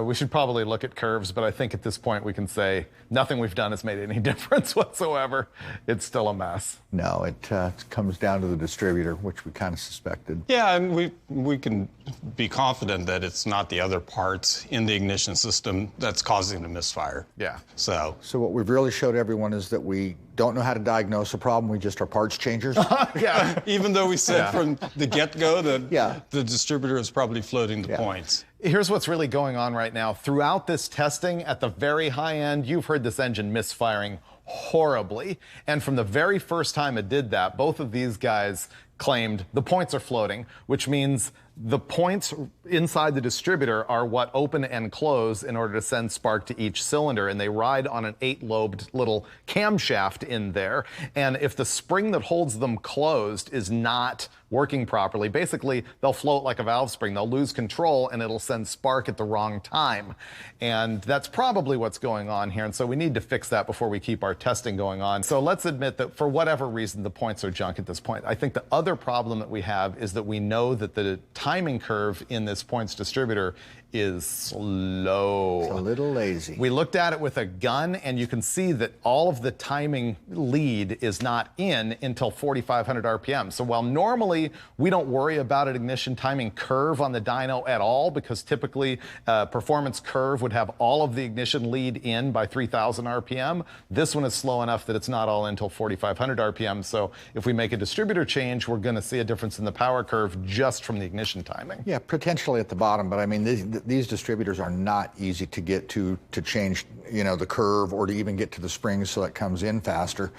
We should probably look at curves, but I think at this point we can say nothing we've done has made any difference whatsoever. It's still a mess. No, it comes down to the distributor, which we kind of suspected. Yeah, and we can be confident that it's not the other parts in the ignition system that's causing the misfire. Yeah. So So what we've really showed everyone is that we don't know how to diagnose a problem. We just are parts changers. Yeah. even though we said Yeah. from the get-go that Yeah. the distributor is probably floating the Yeah. points. Here's what's really going on right now. Throughout this testing, at the very high end, you've heard this engine misfiring horribly. And from the very first time it did that, both of these guys claimed the points are floating, which means the points inside the distributor are what open and close in order to send spark to each cylinder, and they ride on an 8-lobed little camshaft in there. And if the spring that holds them closed is not working properly, basically they'll float like a valve spring. They'll lose control and it'll send spark at the wrong time. And that's probably what's going on here. And so we need to fix that before we keep our testing going on. So let's admit that for whatever reason, the points are junk at this point. I think the other problem that we have is that we know that the timing curve in this points distributor is slow. It's a little lazy. We looked at it with a gun, and you can see that all of the timing lead is not in until 4,500 RPM. So while normally we don't worry about an ignition timing curve on the dyno at all, because typically performance curve would have all of the ignition lead in by 3,000 RPM, this one is slow enough that it's not all in until 4,500 RPM. So if we make a distributor change, we're going to see a difference in the power curve just from the ignition timing. Yeah, potentially at the bottom, but I mean, these distributors are not easy to get to change, you know, the curve or to even get to the springs so it comes in faster.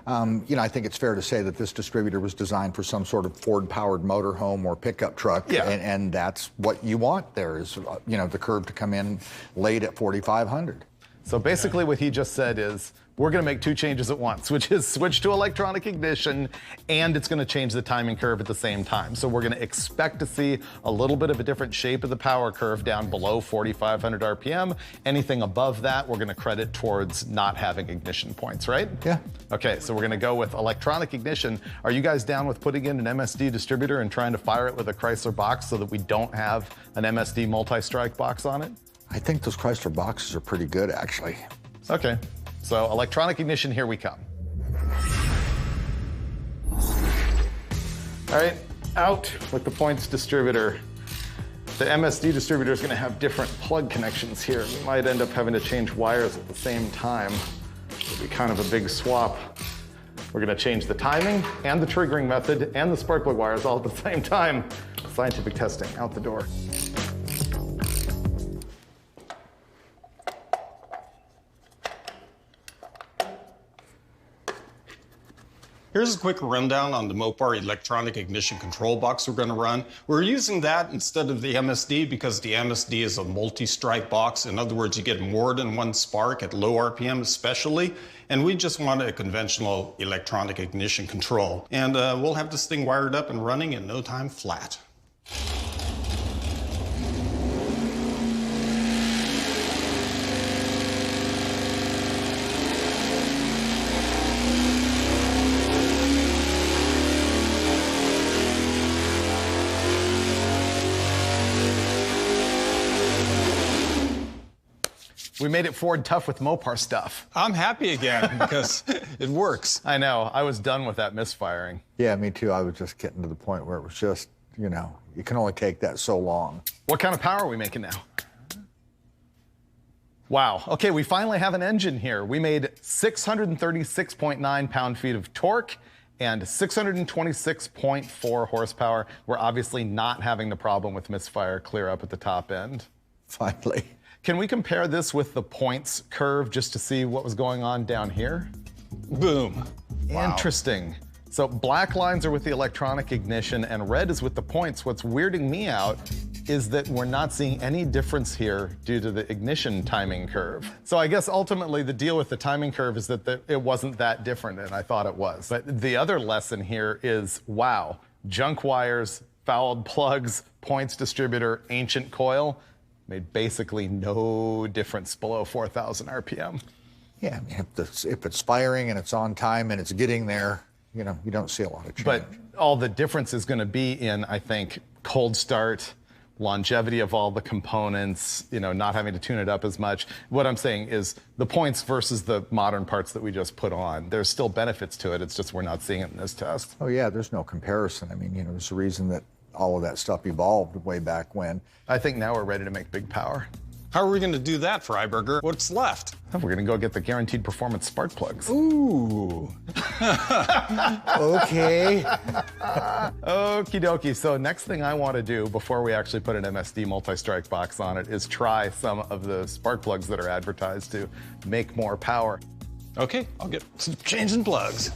You know, I think it's fair to say that this distributor was designed for some sort of Ford-powered motorhome or pickup truck, yeah. and that's what you want there is, you know, the curve to come in late at 4,500. So basically what he just said is, we're going to make two changes at once, which is switch to electronic ignition, and it's going to change the timing curve at the same time. So we're going to expect to see a little bit of a different shape of the power curve down below 4,500 RPM. Anything above that, we're going to credit towards not having ignition points, right? Yeah. Okay, so we're going to go with electronic ignition. Are you guys down with putting in an MSD distributor and trying to fire it with a Chrysler box so that we don't have an MSD multi-strike box on it? I think those Chrysler boxes are pretty good, actually. Okay. So electronic ignition, here we come. All right, out with the points distributor. The MSD distributor is going to have different plug connections here. We might end up having to change wires at the same time. It'll be kind of a big swap. We're going to change the timing and the triggering method and the spark plug wires all at the same time. Scientific testing, out the door. Here's a quick rundown on the Mopar electronic ignition control box we're going to run. We're using that instead of the MSD because the MSD is a multi-strike box. In other words, you get more than one spark at low RPM especially. And we just want a conventional electronic ignition control. And we'll have this thing wired up and running in no time flat. We made it Ford tough with Mopar stuff. I'm happy again because it works. I know, I was done with that misfiring. Yeah, me too. I was just getting to the point where it was just, you know, you can only take that so long. What kind of power are we making now? Wow, okay, we finally have an engine here. We made 636.9 pound-feet of torque and 626.4 horsepower. We're obviously not having the problem with misfire clear up at the top end. Finally. Can we compare this with the points curve just to see what was going on down here? Boom. Wow. Interesting. So black lines are with the electronic ignition and red is with the points. What's weirding me out is that we're not seeing any difference here due to the ignition timing curve. So I guess ultimately the deal with the timing curve is that it wasn't that different, and I thought it was. But the other lesson here is, wow, junk wires, fouled plugs, points distributor, ancient coil, made basically no difference below 4,000 RPM. Yeah, I mean, if it's firing and it's on time and it's getting there, you know, you don't see a lot of change. But all the difference is going to be in, I think, cold start, longevity of all the components, you know, not having to tune it up as much. What I'm saying is the points versus the modern parts that we just put on, there's still benefits to it. It's just we're not seeing it in this test. Oh, yeah, there's no comparison. I mean, you know, there's a reason that all of that stuff evolved way back when. I think now we're ready to make big power. How are we going to do that, Freiberger? What's left? We're going to go get the guaranteed performance spark plugs. Ooh. Okay. Okie dokie. So next thing I want to do before we actually put an MSD multi-strike box on it is try some of the spark plugs that are advertised to make more power. Okay, I'll get some changing plugs.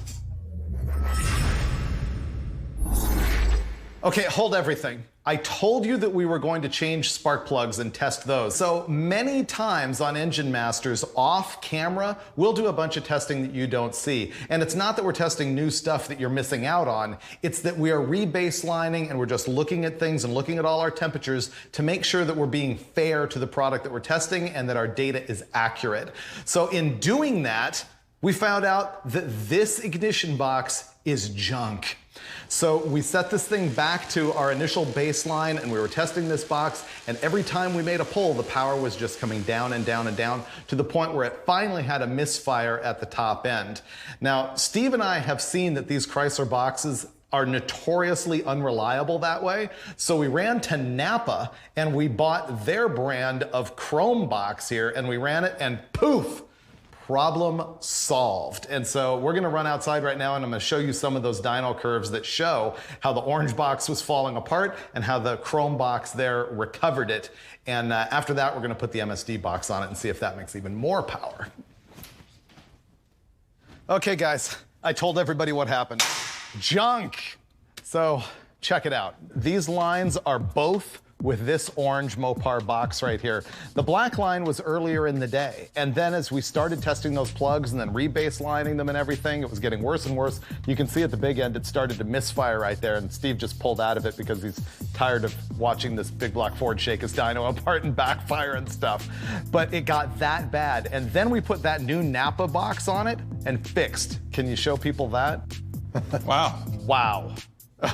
Okay, hold everything. I told you that we were going to change spark plugs and test those. So many times on Engine Masters off camera, we'll do a bunch of testing that you don't see. And it's not that we're testing new stuff that you're missing out on. It's that we are rebaselining and we're just looking at things and looking at all our temperatures to make sure that we're being fair to the product that we're testing and that our data is accurate. So in doing that, we found out that this ignition box is junk. So we set this thing back to our initial baseline and we were testing this box, and every time we made a pull, the power was just coming down and down and down to the point where it finally had a misfire at the top end. Now, Steve and I have seen that these Chrysler boxes are notoriously unreliable that way. So we ran to Napa and we bought their brand of chrome box here, and we ran it and poof, problem solved. And so we're gonna run outside right now and I'm gonna show you some of those dyno curves that show how the orange box was falling apart and how the chrome box there recovered it. And after that, we're gonna put the MSD box on it and see if that makes even more power. Okay guys, I told everybody what happened. Junk. So check it out. These lines are both with this orange Mopar box right here. The black line was earlier in the day, and then as we started testing those plugs and then rebaselining them and everything, it was getting worse and worse. You can see at the big end it started to misfire right there, and Steve just pulled out of it because he's tired of watching this big block Ford shake his dyno apart and backfire and stuff. But it got that bad, and then we put that new Napa box on it and fixed. Can you show people that? Wow. Wow.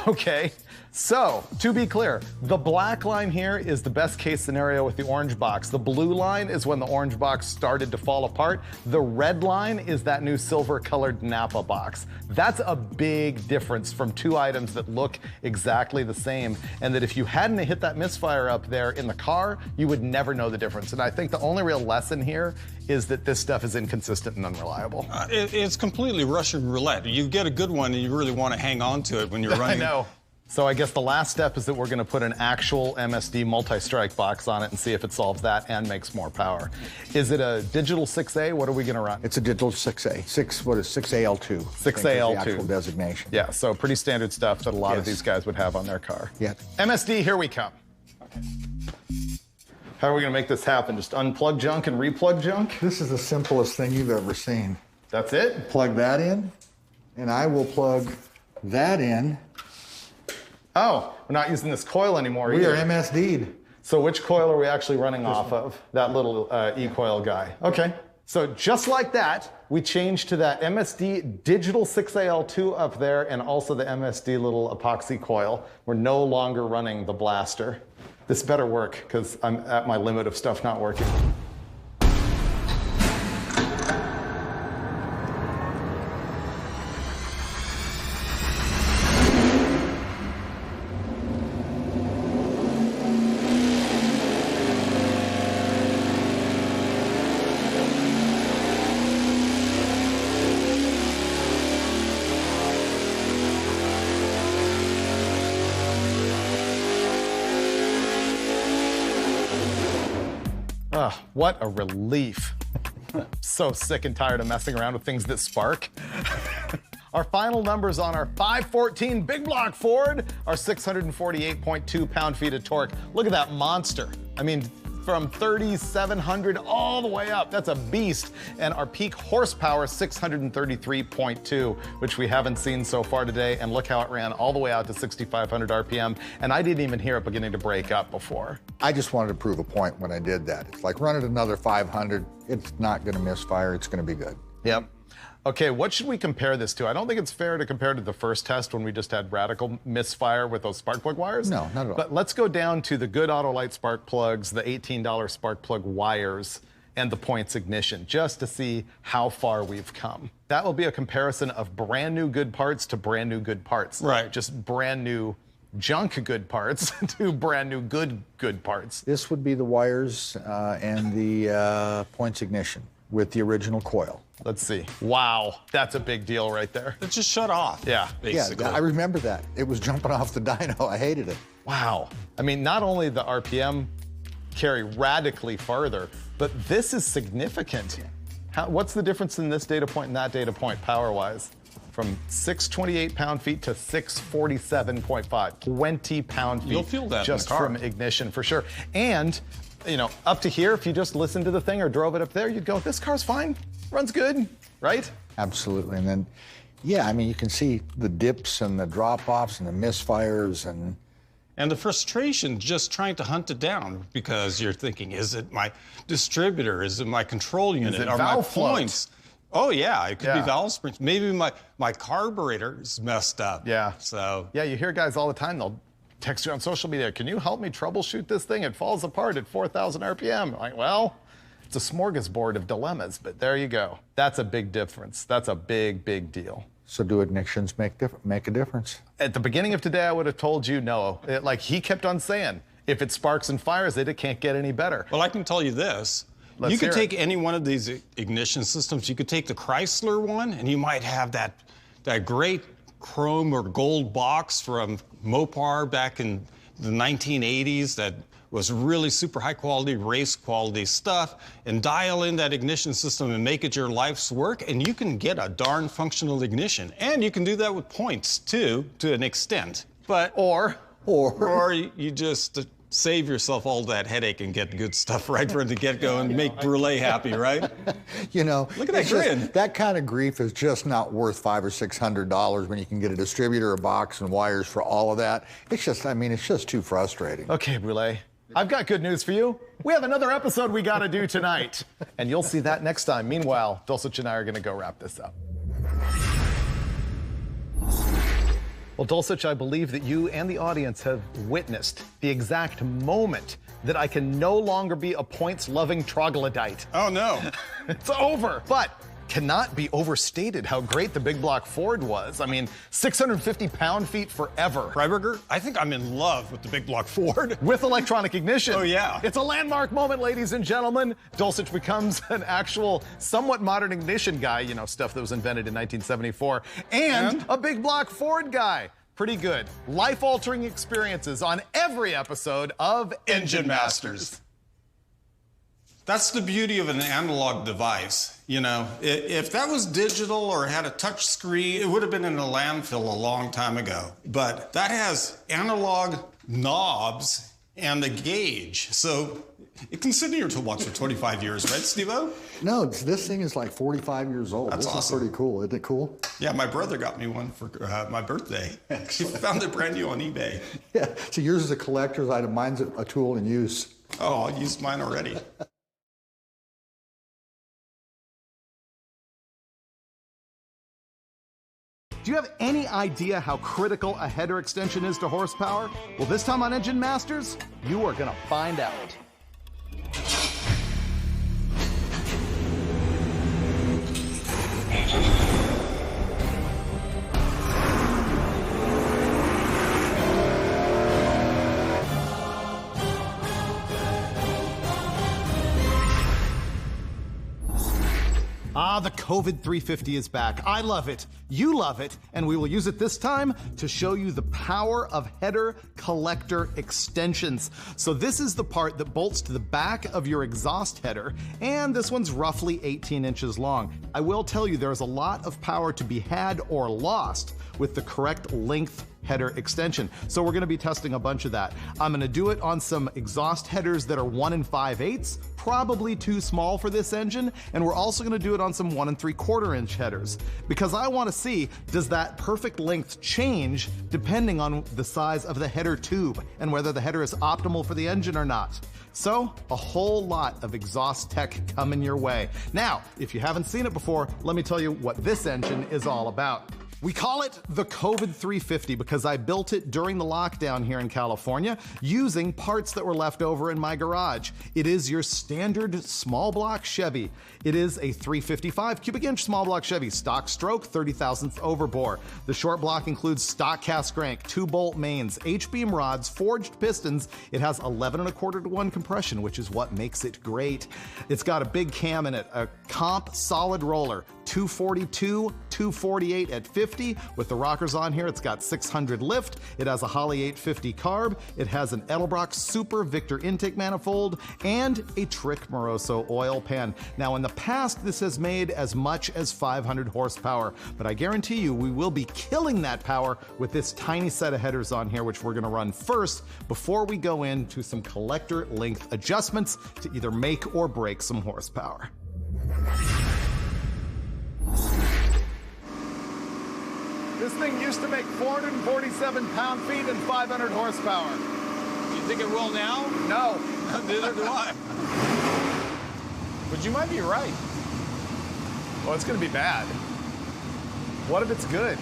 Okay, so to be clear, the black line here is the best case scenario with the orange box. The blue line is when the orange box started to fall apart. The red line is that new silver colored Napa box. That's a big difference from two items that look exactly the same, and that if you hadn't hit that misfire up there in the car, you would never know the difference. And I think the only real lesson here is that this stuff is inconsistent and unreliable. It's completely Russian roulette. You get a good one and you really want to hang on to it when you're running. I know. So I guess the last step is that we're gonna put an actual MSD multi-strike box on it and see if it solves that and makes more power. Is it a digital 6A? What are we gonna run? It's a digital 6A. 6AL2. 6AL2. The actual designation. Yeah, so pretty standard stuff that a lot of these guys would have on their car. Yeah. MSD, here we come. Okay. How are we gonna make this happen? Just unplug junk and replug junk? This is the simplest thing you've ever seen. That's it? Plug that in, and I will plug that in. Oh, we're not using this coil anymore We either. are MSD'd. So which coil are we actually running off of? That little e-coil guy. Okay. So just like that, we changed to that MSD digital 6AL2 up there and also the MSD little epoxy coil. We're no longer running the blaster. This better work because I'm at my limit of stuff not working. Oh, what a relief. So sick and tired of messing around with things that spark. Our final numbers on our 514 big block Ford are 648.2 pound-feet of torque. Look at that monster. I mean, from 3,700 all the way up. That's a beast. And our peak horsepower, 633.2, which we haven't seen so far today. And look how it ran all the way out to 6,500 RPM. And I didn't even hear it beginning to break up before. I just wanted to prove a point when I did that. It's like, run it another 500. It's not going to misfire. It's going to be good. Yep. Okay, what should we compare this to? I don't think it's fair to compare to the first test when we just had radical misfire with those spark plug wires. No, not at all. But let's go down to the good Autolite spark plugs, the $18 spark plug wires, and the points ignition, just to see how far we've come. That will be a comparison of brand new good parts to brand new good parts. Right. Just brand new junk good parts to brand new good parts. This would be the wires and the points ignition with the original coil. Let's see. Wow, that's a big deal right there. It just shut off. Yeah. Basically. Yeah, I remember that. It was jumping off the dyno. I hated it. Wow. I mean, not only the RPM carry radically farther, but this is significant. What's the difference in this data point and that data point power-wise? From 628 pound-feet to 647.5. 20 pound-feet. You'll feel that just in the car. from ignition, for sure. And, you know, up to here, if you just listened to the thing or drove it up there, you'd go, this car's fine. Runs good, right? Absolutely. And then, yeah, I mean, you can see the dips and the drop-offs and the misfires And the frustration just trying to hunt it down because you're thinking, is it my distributor? Is it my control unit? it Are my valve float? points? Oh, yeah, it could Yeah. be valve springs. Maybe my carburetor is messed up. Yeah. So. Yeah, you hear guys all the time, they'll text you on social media, can you help me troubleshoot this thing? It falls apart at 4,000 RPM. Like, well, it's a smorgasbord of dilemmas, but there you go. That's a big difference. That's a big, big deal. So do ignitions make a difference? At the beginning of today, I would have told you no. Like he kept on saying, if it sparks and fires it can't get any better. Well, I can tell you this. Let's you could hear take it. any one of these ignition systems. You could take the Chrysler one, and you might have that great chrome or gold box from Mopar back in the 1980s that was really super high quality, race quality stuff, and dial in that ignition system and make it your life's work, and you can get a darn functional ignition. And you can do that with points too, to an extent. But Or you just save yourself all that headache and get good stuff right from the get-go and make Brule happy, right? You know, Look at that it's just- grin. that kind of grief is just not worth $500 or $600 when you can get a distributor, a box, and wires for all of that. It's just, I mean, it's just too frustrating. Okay, Brule, I've got good news for you. We have another episode we got to do tonight, and you'll see that next time. Meanwhile, Dulcich and I are going to go wrap this up. Well, Dulcich, I believe that you and the audience have witnessed the exact moment that I can no longer be a points-loving troglodyte. Oh, no. It's over. But cannot be overstated how great the big block Ford was. I mean, 650 pound-feet forever. Freiberger, I think I'm in love with the big block Ford. With electronic ignition. Oh, yeah. It's a landmark moment, ladies and gentlemen. Dulcich becomes an actual, somewhat modern ignition guy, you know, stuff that was invented in 1974, and a big block Ford guy. Pretty good. Life-altering experiences on every episode of Engine Masters. That's the beauty of an analog device. You know, if that was digital or had a touch screen, it would have been in a landfill a long time ago. But that has analog knobs and a gauge. So it can sit in your toolbox for 25 years, right, Steve-O? No, this thing is like 45 years old. That's this awesome. is pretty cool. Isn't it cool? Yeah, my brother got me one for my birthday. He found it brand new on eBay. Yeah. So yours is a collector's item. Mine's a tool in use. Oh, I used mine already. Do you have any idea how critical a header extension is to horsepower? Well, this time on Engine Masters, you are gonna find out. Ah, the COVID 350 is back. I love it. You love it. And we will use it this time to show you the power of header collector extensions. So this is the part that bolts to the back of your exhaust header, and this one's roughly 18 inches long. I will tell you there's a lot of power to be had or lost with the correct length header extension. So we're gonna be testing a bunch of that. I'm gonna do it on some exhaust headers that are 1 5/8, probably too small for this engine, and we're also gonna do it on some 1 3/4 inch headers, because I wanna see, does that perfect length change depending on the size of the header tube and whether the header is optimal for the engine or not. So, a whole lot of exhaust tech coming your way. Now, if you haven't seen it before, let me tell you what this engine is all about. We call it the COVID 350 because I built it during the lockdown here in California using parts that were left over in my garage. It is your standard small block Chevy. It is a 355 cubic inch small block Chevy, stock stroke, 30,000th overbore. The short block includes stock cast crank, 2-bolt mains, H-beam rods, forged pistons. It has 11 1/4 to 1 compression, which is what makes it great. It's got a big cam in it, a comp solid roller, 242, 248 at 50 with the rockers on here. It's got 600 lift. It has a Holley 850 carb. It has an Edelbrock Super Victor intake manifold and a Trick Moroso oil pan. Now in the past, this has made as much as 500 horsepower, but I guarantee you we will be killing that power with this tiny set of headers on here, which we're gonna run first before we go into some collector length adjustments to either make or break some horsepower. This thing used to make 447 pound-feet and 500 horsepower. You think it will now? No. Neither do I. But you might be right. Oh, it's gonna be bad. What if it's good?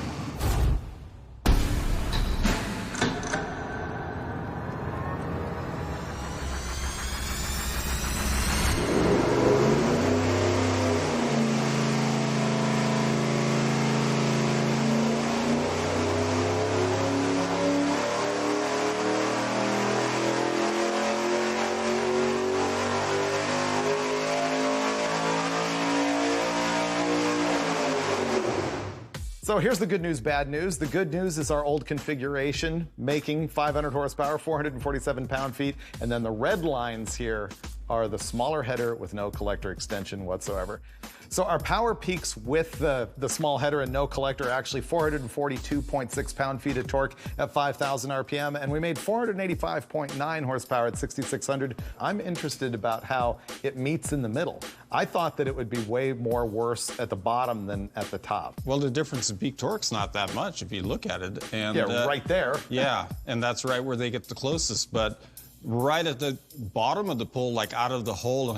So here's the good news, bad news. The good news is our old configuration making 500 horsepower, 447 pound-feet, and then the red lines here are the smaller header with no collector extension whatsoever. So our power peaks with the small header and no collector are actually 442.6 pound-feet of torque at 5,000 RPM, and we made 485.9 horsepower at 6,600. I'm interested about how it meets in the middle. I thought that it would be way more worse at the bottom than at the top. Well, the difference in peak torque's not that much if you look at it. And, yeah, right there. Yeah, and that's right where they get the closest. But right at the bottom of the pull, like out of the hole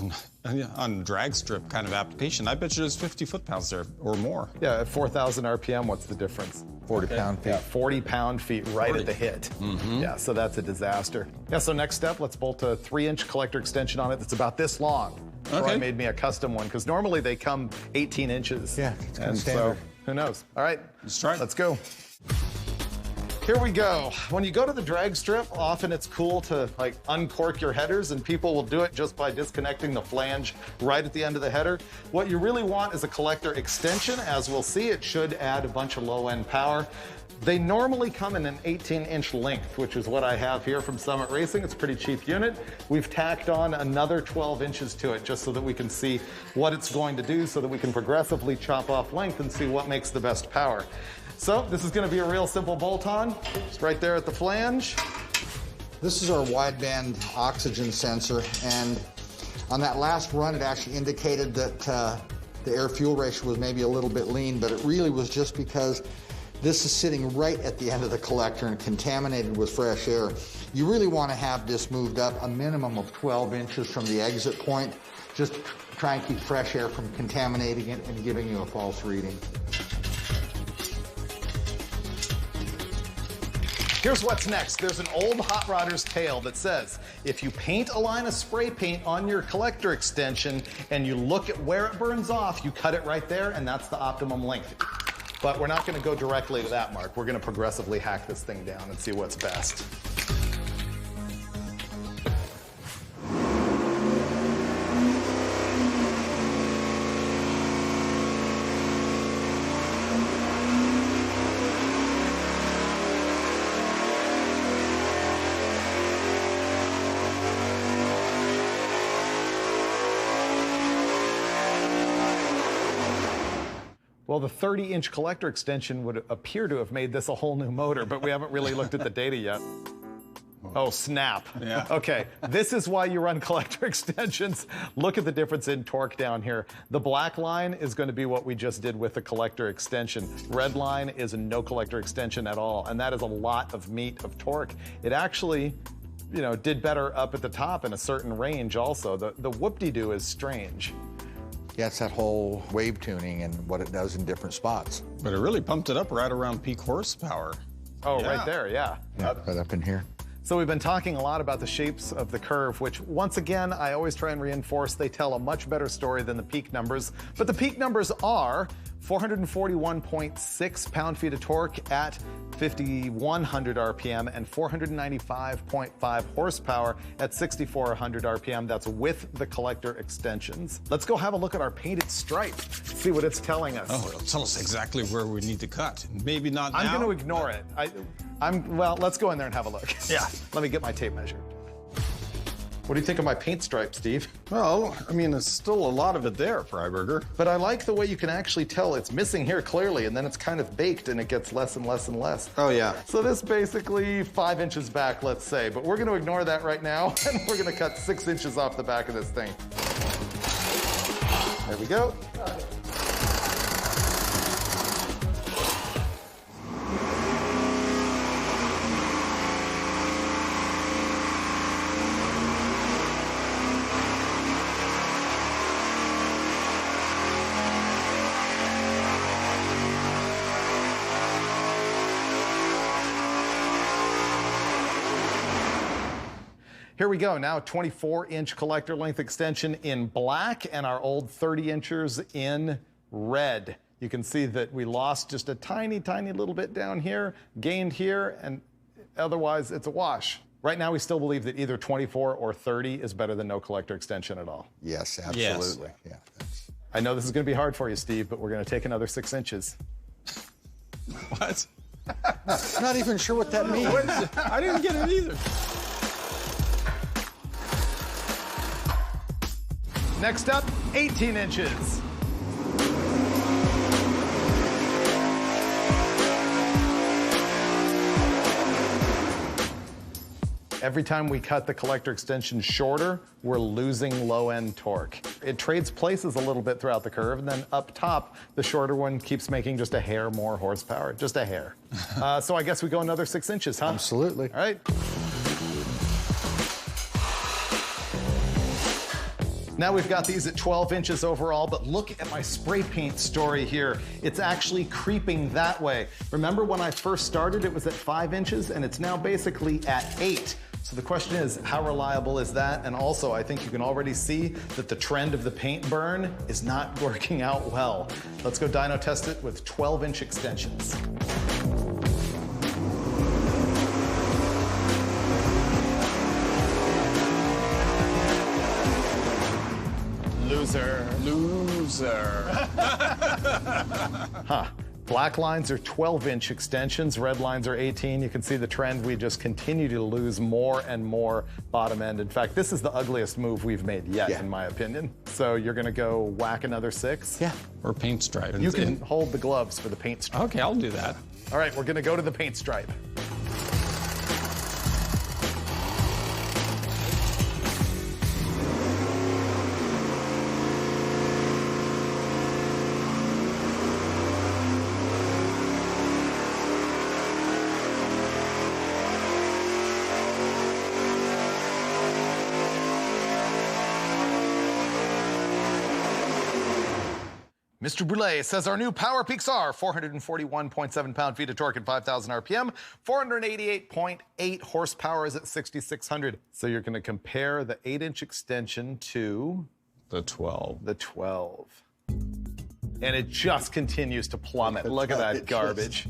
on drag strip kind of application, I bet you there's 50 foot-pounds there or more. Yeah, at 4,000 RPM, what's the difference? 40 pound-feet. Yeah, 40 pound-feet right 40. at the hit. Yeah, so that's a disaster. Yeah, so next step, let's bolt a 3-inch collector extension on it that's about this long. Troy made me a custom one, because normally they come 18 inches. Yeah, it's kind and of standard. So, who knows? All right, Let's try it. Let's go. Here we go. When you go to the drag strip, often it's cool to like uncork your headers, and people will do it just by disconnecting the flange right at the end of the header. What you really want is a collector extension. As we'll see, it should add a bunch of low-end power. They normally come in an 18-inch length, which is what I have here from Summit Racing. It's a pretty cheap unit. We've tacked on another 12 inches to it just so that we can see what it's going to do, so that we can progressively chop off length and see what makes the best power. So this is going to be a real simple bolt-on. Just right there at the flange. This is our wideband oxygen sensor, and on that last run, it actually indicated that the air-fuel ratio was maybe a little bit lean, but it really was just because this is sitting right at the end of the collector and contaminated with fresh air. You really want to have this moved up a minimum of 12 inches from the exit point, just to try and keep fresh air from contaminating it and giving you a false reading. Here's what's next. There's an old hot rodder's tale that says, if you paint a line of spray paint on your collector extension and you look at where it burns off, you cut it right there, and that's the optimum length. But we're not going to go directly to that mark. We're going to progressively hack this thing down and see what's best. Well, the 30-inch collector extension would appear to have made this a whole new motor, but we haven't really looked at the data yet. Oh, snap. Yeah. Okay, this is why you run collector extensions. Look at the difference in torque down here. The black line is going to be what we just did with the collector extension. Red line is a no collector extension at all, and that is a lot of meat of torque. It actually, you know, did better up at the top in a certain range also. The whoop-de-doo is strange. Yeah, it's that whole wave tuning and what it does in different spots. But it really pumped it up right around peak horsepower. Oh, Yeah. right there, yeah. Yeah, right up in here. So we've been talking a lot about the shapes of the curve, which once again, I always try and reinforce, they tell a much better story than the peak numbers. But the peak numbers are 441.6 pound-feet of torque at 5,100 RPM and 495.5 horsepower at 6,400 RPM. That's with the collector extensions. Let's go have a look at our painted stripe, see what it's telling us. Oh, it'll tell us exactly where we need to cut. Maybe not now. I'm going to ignore it. Well, let's go in there and have a look. Yeah. Let me get my tape measure. What do you think of my paint stripe, Steve? Well, I mean, there's still a lot of it there, Freiberger. But I like the way you can actually tell it's missing here clearly, and then it's kind of baked and it gets less and less and less. Oh, yeah. So this basically 5 inches back, let's say, but we're gonna ignore that right now, and we're gonna cut 6 inches off the back of this thing. There we go. Here we go, now 24-inch collector length extension in black and our old 30 inchers in red. You can see that we lost just a tiny, tiny little bit down here, gained here, and otherwise it's a wash. Right now we still believe that either 24 or 30 is better than no collector extension at all. Yes, absolutely. Yes. Yeah. I know this is going to be hard for you, Steve, but we're going to take another 6 inches. What? Not even sure what that means. I didn't get it either. Next up, 18 inches. Every time we cut the collector extension shorter, we're losing low-end torque. It trades places a little bit throughout the curve, and then up top, the shorter one keeps making just a hair more horsepower, just a hair. So I guess we go another 6 inches, huh? Absolutely. All right. Now we've got these at 12 inches overall, but look at my spray paint story here. It's actually creeping that way. Remember when I first started, it was at 5 inches, and it's now basically at 8. So the question is, how reliable is that? And also, I think you can already see that the trend of the paint burn is not working out well. Let's go dyno test it with 12-inch extensions. Loser. Loser. Huh. Black lines are 12-inch extensions, red lines are 18. You can see the trend. We just continue to lose more and more bottom end. In fact, this is the ugliest move we've made yet, in my opinion. So you're going to go whack another 6? Yeah. Or paint stripe. You can hold the gloves for the paint stripe. Okay, I'll do that. All right, we're going to go to the paint stripe. Mr. Brule says our new Power Peaks are 441.7 pound-feet of torque at 5,000 RPM, 488.8 horsepower is at 6,600. So you're going to compare the 8-inch extension to The 12. the 12. And it just continues to plummet. Look at that garbage.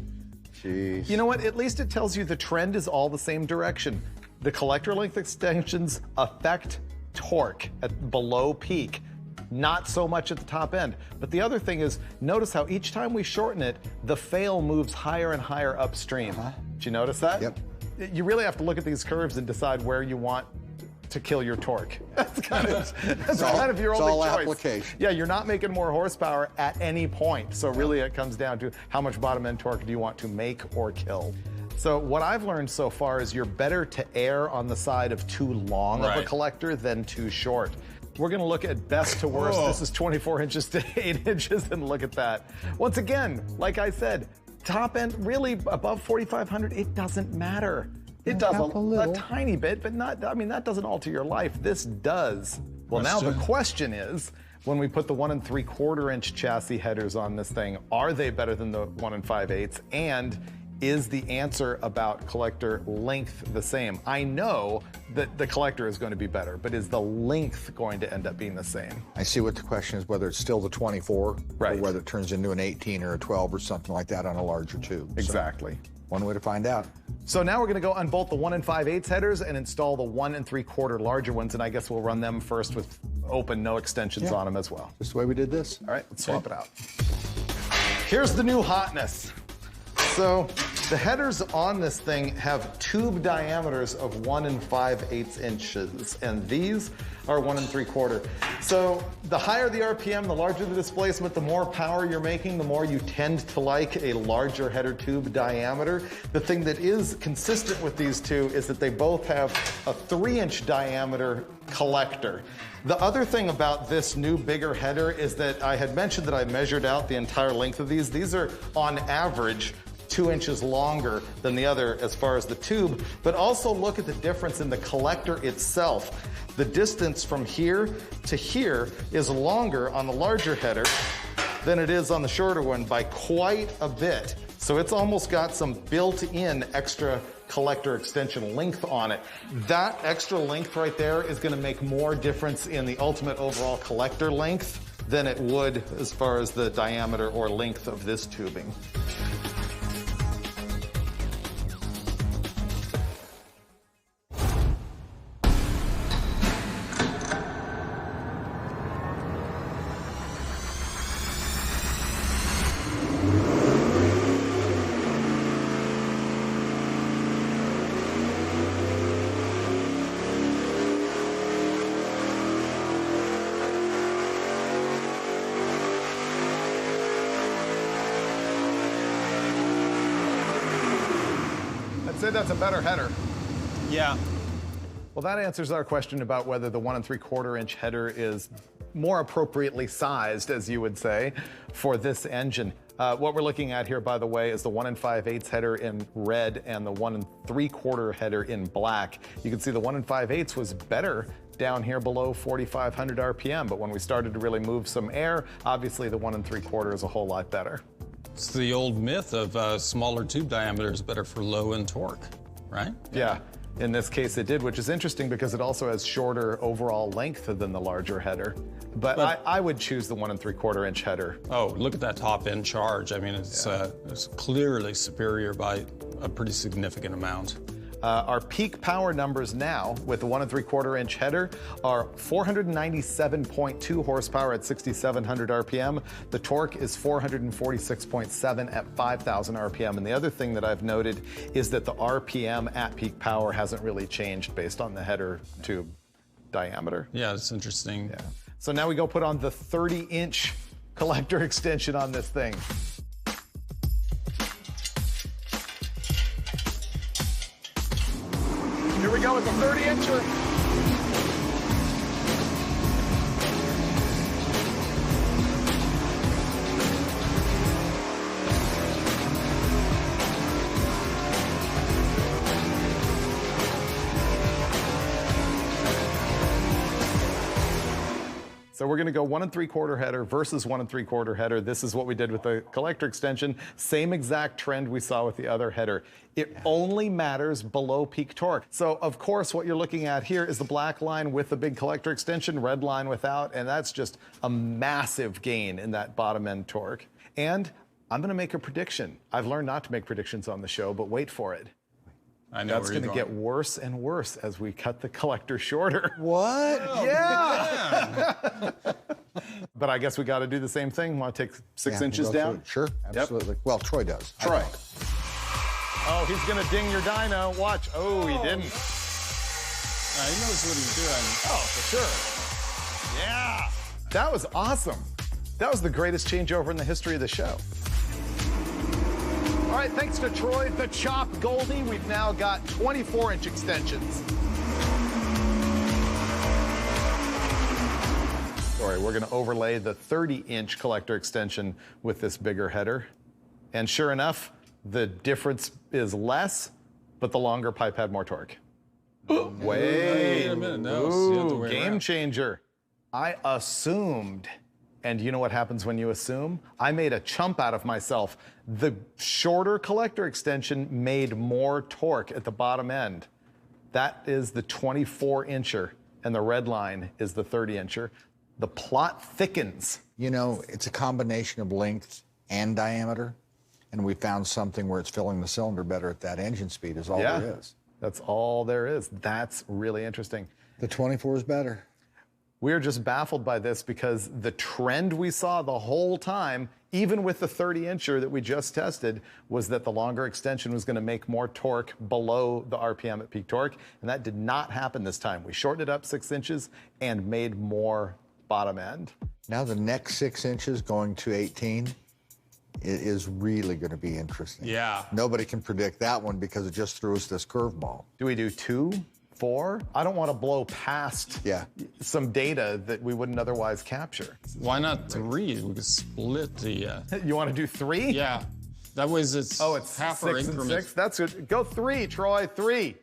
Jeez. You know what? At least it tells you the trend is all the same direction. The collector length extensions affect torque at below peak. Not so much at the top end. But the other thing is, notice how each time we shorten it, the fail moves higher and higher upstream. Did you notice that? Yep. You really have to look at these curves and decide where you want to kill your torque. That's kind of, your only all choice. application. Yeah, you're not making more horsepower at any point. So really it comes down to how much bottom end torque do you want to make or kill. So what I've learned so far is you're better to err on the side of too long of a collector than too short. We're going to look at best to worst. This is 24 inches to 8 inches, and look at that. Once again, like I said, top end, really above 4,500, it doesn't matter. It does a tiny bit, but not, I mean, that doesn't alter your life. This does. Well, now the question is, when we put the 1 3/4 inch chassis headers on this thing, are they better than the 1 5/8? And is the answer about collector length the same? I know that the collector is going to be better, but is the length going to end up being the same? I see what the question is, whether it's still the 24 Right. or whether it turns into an 18 or a 12 or something like that on a larger tube. Exactly. So, one way to find out. So now we're going to go on both the 1 5/8 headers and install the 1 3/4 larger ones, and I guess we'll run them first with open, no extensions on them as well. Just the way we did this. All right, let's swap it out. Here's the new hotness. So the headers on this thing have tube diameters of 1 5/8 inches, and these are 1 3/4. So the higher the RPM, the larger the displacement, the more power you're making, the more you tend to like a larger header tube diameter. The thing that is consistent with these two is that they both have a 3-inch diameter collector. The other thing about this new bigger header is that I had mentioned that I measured out the entire length of these. These are on average 2 inches longer than the other as far as the tube, but also look at the difference in the collector itself. The distance from here to here is longer on the larger header than it is on the shorter one by quite a bit. So it's almost got some built-in extra collector extension length on it. That extra length right there is going to make more difference in the ultimate overall collector length than it would as far as the diameter or length of this tubing. I'd say that's a better header. Yeah. Well, that answers our question about whether the 1 3/4 inch header is more appropriately sized, as you would say, for this engine. What we're looking at here, by the way, is the 1 5/8 header in red and the 1 3/4 header in black. You can see the 1 5/8 was better down here below 4,500 RPM, but when we started to really move some air, obviously the 1 3/4 is a whole lot better. It's the old myth of smaller tube diameter is better for low-end torque, right? Yeah, in this case it did, which is interesting because it also has shorter overall length than the larger header. But I would choose the 1 3/4 inch header. Oh, look at that top-end charge. I mean, it's clearly superior by a pretty significant amount. Our peak power numbers now with the 1 3/4 inch header are 497.2 horsepower at 6,700 RPM. The torque is 446.7 at 5,000 RPM. And the other thing that I've noted is that the RPM at peak power hasn't really changed based on the header tube diameter. Yeah, it's interesting. Yeah. So now we go put on the 30-inch collector extension on this thing. Here we go with the 30-incher. So we're going to go 1 3/4 header versus 1 3/4 header. This is what we did with the collector extension. Same exact trend we saw with the other header. It only matters below peak torque. So of course what you're looking at here is the black line with the big collector extension, red line without, and that's just a massive gain in that bottom end torque. And I'm going to make a prediction. I've learned not to make predictions on the show, but wait for it. I know That's going to get worse and worse as we cut the collector shorter. What? Yeah. But I guess we got to do the same thing. Want to take 6 inches down? Sure, absolutely. Well, Troy does. Troy. Oh, he's going to ding your dyno. Watch. Oh, he didn't. He knows what he's doing. Oh, for sure. Yeah. That was awesome. That was the greatest changeover in the history of the show. All right, thanks to Troy, the Chop Goldie, we've now got 24-inch extensions. Sorry, we're going to overlay the 30-inch collector extension with this bigger header. And sure enough, the difference is less, but the longer pipe had more torque. Wait a minute. No, it's the other way game around. changer. I assumed, and you know what happens when you assume? I made a chump out of myself. The shorter collector extension made more torque at the bottom end. That is the 24-incher, and the red line is the 30-incher. The plot thickens. You know, it's a combination of length and diameter, and we found something where it's filling the cylinder better at that engine speed is all there is. That's all there is. That's really interesting. The 24 is better. We're just baffled by this because the trend we saw the whole time, even with the 30-incher that we just tested, was that the longer extension was going to make more torque below the RPM at peak torque, and that did not happen this time. We shortened it up 6 inches and made more bottom end. Now the next 6 inches going to 18, it is really going to be interesting. Yeah. Nobody can predict that one because it just threw us this curveball. Do we do 2, 4? I don't want to blow past some data that we wouldn't otherwise capture. Why not 3? We could split the... You want to do 3? Yeah. That way it's half 6 our and increment. 6. That's good. Go 3, Troy. 3.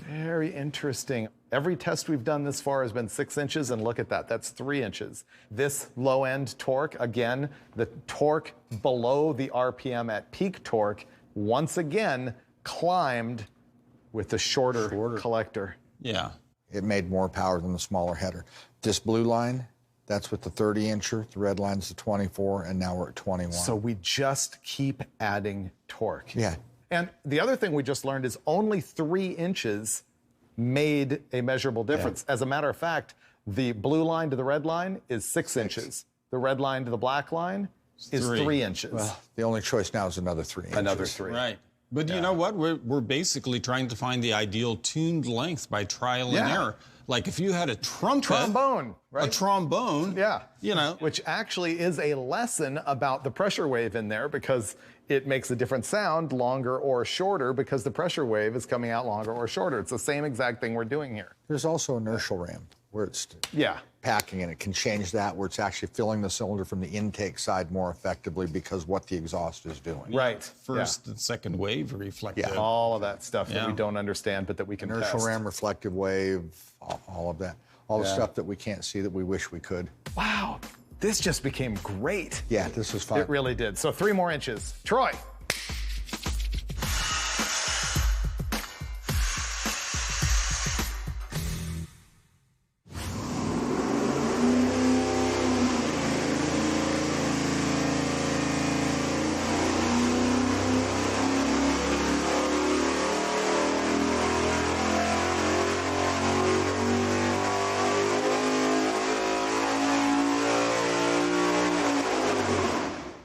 Very interesting. Every test we've done this far has been 6 inches, and look at that, that's 3 inches. This low-end torque, again, the torque below the RPM at peak torque, once again, climbed with the shorter collector. Yeah. It made more power than the smaller header. This blue line, that's with the 30-incher. The red line's the 24, and now we're at 21. So we just keep adding torque. Yeah. And the other thing we just learned is only 3 inches made a measurable difference. As a matter of fact, the blue line to the red line is 6 inches. The red line to the black line is 3 inches. Well, the only choice now is another 3 inches. Another 3. Right. But you know what? We're basically trying to find the ideal tuned length by trial and error. Like if you had a trombone, right? A trombone, you know. Which actually is a lesson about the pressure wave in there, because it makes a different sound, longer or shorter, because the pressure wave is coming out longer or shorter. It's the same exact thing we're doing here. There's also inertial ram, where it's packing, and it can change that, where it's actually filling the cylinder from the intake side more effectively because what the exhaust is doing. Right. First and second wave reflective. Yeah, all of that stuff that we don't understand, but that we can Inertial test. ram, reflective wave, all of that. All the stuff that we can't see that we wish we could. Wow, this just became great. Yeah, this was fun. It really did. So 3 more inches. Troy.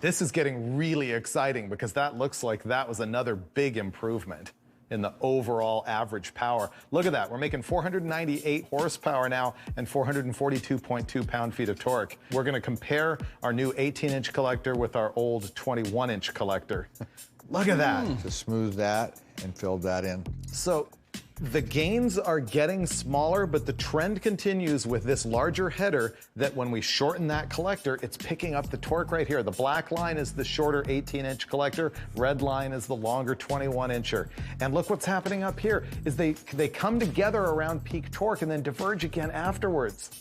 This is getting really exciting, because that looks like that was another big improvement in the overall average power. Look at that, we're making 498 horsepower now and 442.2 pound-feet of torque. We're gonna compare our new 18-inch collector with our old 21-inch collector. Look at that. To smooth that and fill that in. So the gains are getting smaller, but the trend continues with this larger header, that when we shorten that collector, it's picking up the torque right here. The black line is the shorter 18-inch collector, red line is the longer 21-incher. And look what's happening up here, is they come together around peak torque and then diverge again afterwards.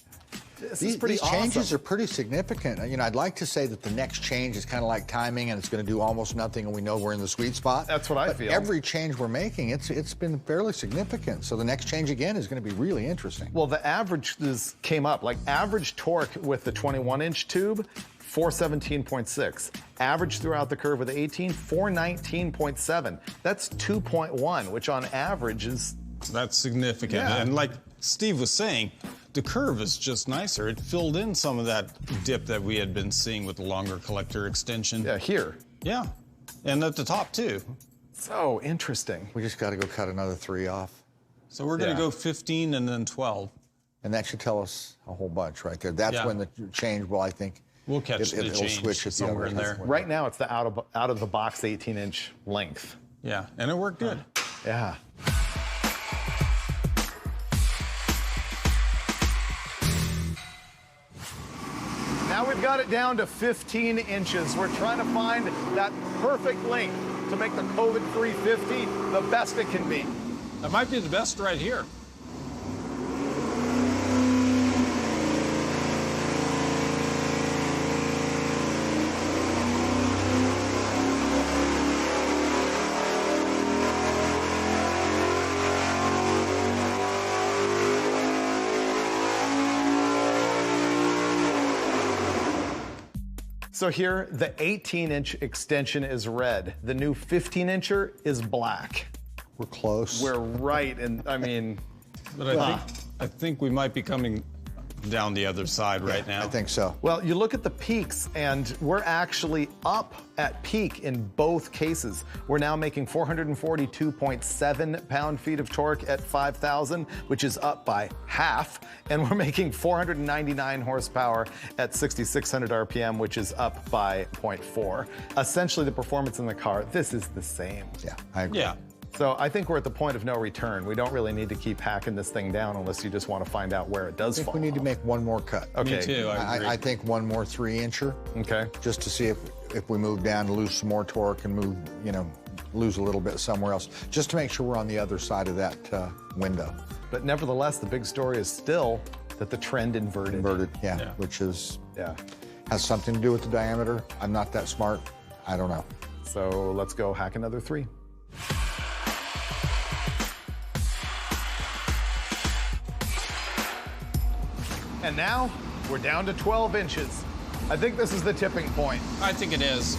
This is pretty awesome. These changes are pretty significant. You know, I'd like to say that the next change is kind of like timing, and it's going to do almost nothing, and we know we're in the sweet spot. That's what I feel. Every change we're making, it's been fairly significant. So the next change again is going to be really interesting. Well, the averages came up. Like average torque with the 21-inch tube, 417.6. Average throughout the curve with the 18, 419.7. That's 2.1, which on average is... That's significant. Yeah. And like Steve was saying, the curve is just nicer. It filled in some of that dip that we had been seeing with the longer collector extension. Yeah, here. Yeah, and at the top too. So interesting. We just got to go cut another 3 off. So we're gonna go 15 and then 12. And that should tell us a whole bunch right there. That's when the change will, I think, we'll catch the it'll change switch at the somewhere other in there. Right now, it's the out of the box 18-inch length. Yeah, and it worked good. Yeah. Now we've got it down to 15 inches. We're trying to find that perfect length to make the COVID 350 the best it can be. That might be the best right here. So here, the 18-inch extension is red. The new 15-incher is black. We're close. We're right, and I mean... But I think we might be coming down the other side right now. I think so. Well, you look at the peaks, and we're actually up at peak in both cases. We're now making 442.7 pound-feet of torque at 5,000, which is up by half, and we're making 499 horsepower at 6,600 RPM, which is up by 0.4. Essentially, the performance in the car, this is the same. Yeah, I agree. Yeah. So I think we're at the point of no return. We don't really need to keep hacking this thing down unless you just want to find out where it does I think fall we need to off. make one more cut. Okay. Me too, I agree. I think one more 3-incher. Okay. Just to see if we move down, lose some more torque, and move, lose a little bit somewhere else, just to make sure we're on the other side of that window. But nevertheless, the big story is still that the trend inverted. Inverted, yeah. Which is, Yeah. has something to do with the diameter. I'm not that smart. I don't know. So let's go hack another 3. And now we're down to 12 inches. I think this is the tipping point. I think it is.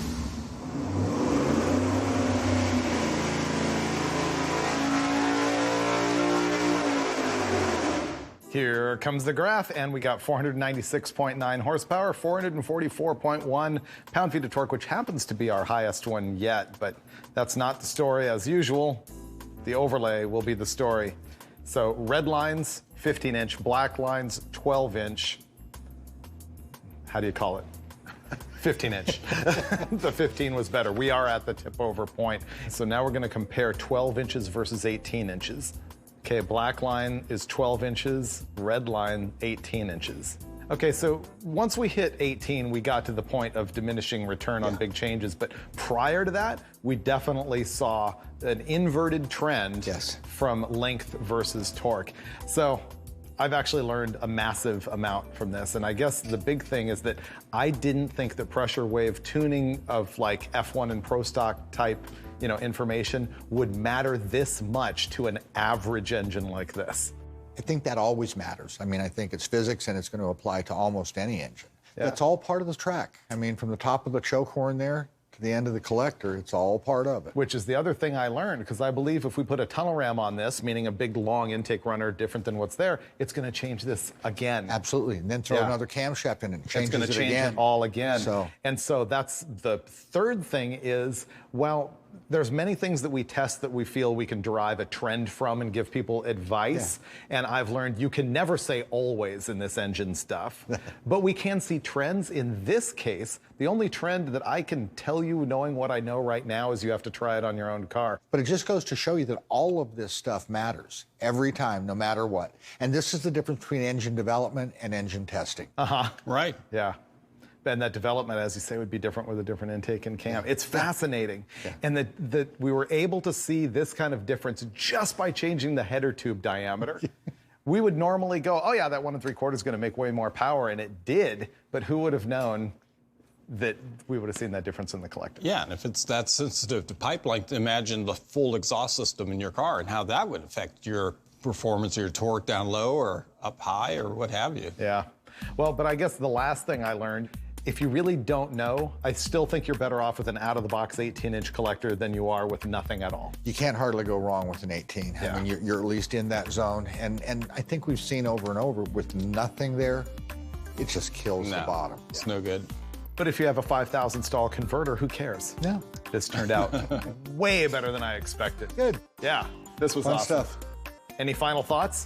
Here comes the graph, and we got 496.9 horsepower, 444.1 pound-feet of torque, which happens to be our highest one yet, but that's not the story as usual. The overlay will be the story. So red lines, 15-inch, black lines, 12-inch. How do you call it? 15-inch. The 15 was better. We are at the tip-over point. So now we're going to compare 12 inches versus 18 inches. Okay, black line is 12 inches, red line 18 inches. Okay, so once we hit 18, we got to the point of diminishing return on big changes, but prior to that, we definitely saw an inverted trend from length versus torque. So I've actually learned a massive amount from this, and I guess the big thing is that I didn't think that pressure wave tuning of like F1 and Pro Stock type information would matter this much to an average engine like this. I think that always matters. I mean, I think it's physics and it's going to apply to almost any engine. That's all part of the track. I mean, from the top of the choke horn there to the end of the collector, it's all part of it. Which is the other thing I learned, because I believe if we put a tunnel ram on this, meaning a big long intake runner different than what's there, it's going to change this again. Absolutely, and then throw another camshaft in and changes it's going to change again. It all again. So. And so that's the third thing is, well, there's many things that we test that we feel we can derive a trend from and give people advice. And I've learned you can never say always in this engine stuff, but we can see trends. In this case, the only trend that I can tell you knowing what I know right now is you have to try it on your own car. But it just goes to show you that all of this stuff matters every time, no matter what. And this is the difference between engine development and engine testing. Right. Yeah. And that development, as you say, would be different with a different intake and cam. It's fascinating. And that we were able to see this kind of difference just by changing the header tube diameter. We would normally go, oh yeah, that 1 3/4 is going to make way more power, and it did, but who would have known that we would have seen that difference in the collector? Yeah, and if it's that sensitive to pipe length, imagine the full exhaust system in your car and how that would affect your performance or your torque down low or up high or what have you. Yeah. Well, but I guess the last thing I learned, if you really don't know, I still think you're better off with an out-of-the-box 18-inch collector than you are with nothing at all. You can't hardly go wrong with an 18. I mean, you're at least in that zone. And I think we've seen over and over, with nothing there, it just kills the bottom. It's no good. But if you have a 5,000 stall converter, who cares? No. This turned out way better than I expected. Good. Yeah, this was Fun awesome. stuff. Any final thoughts?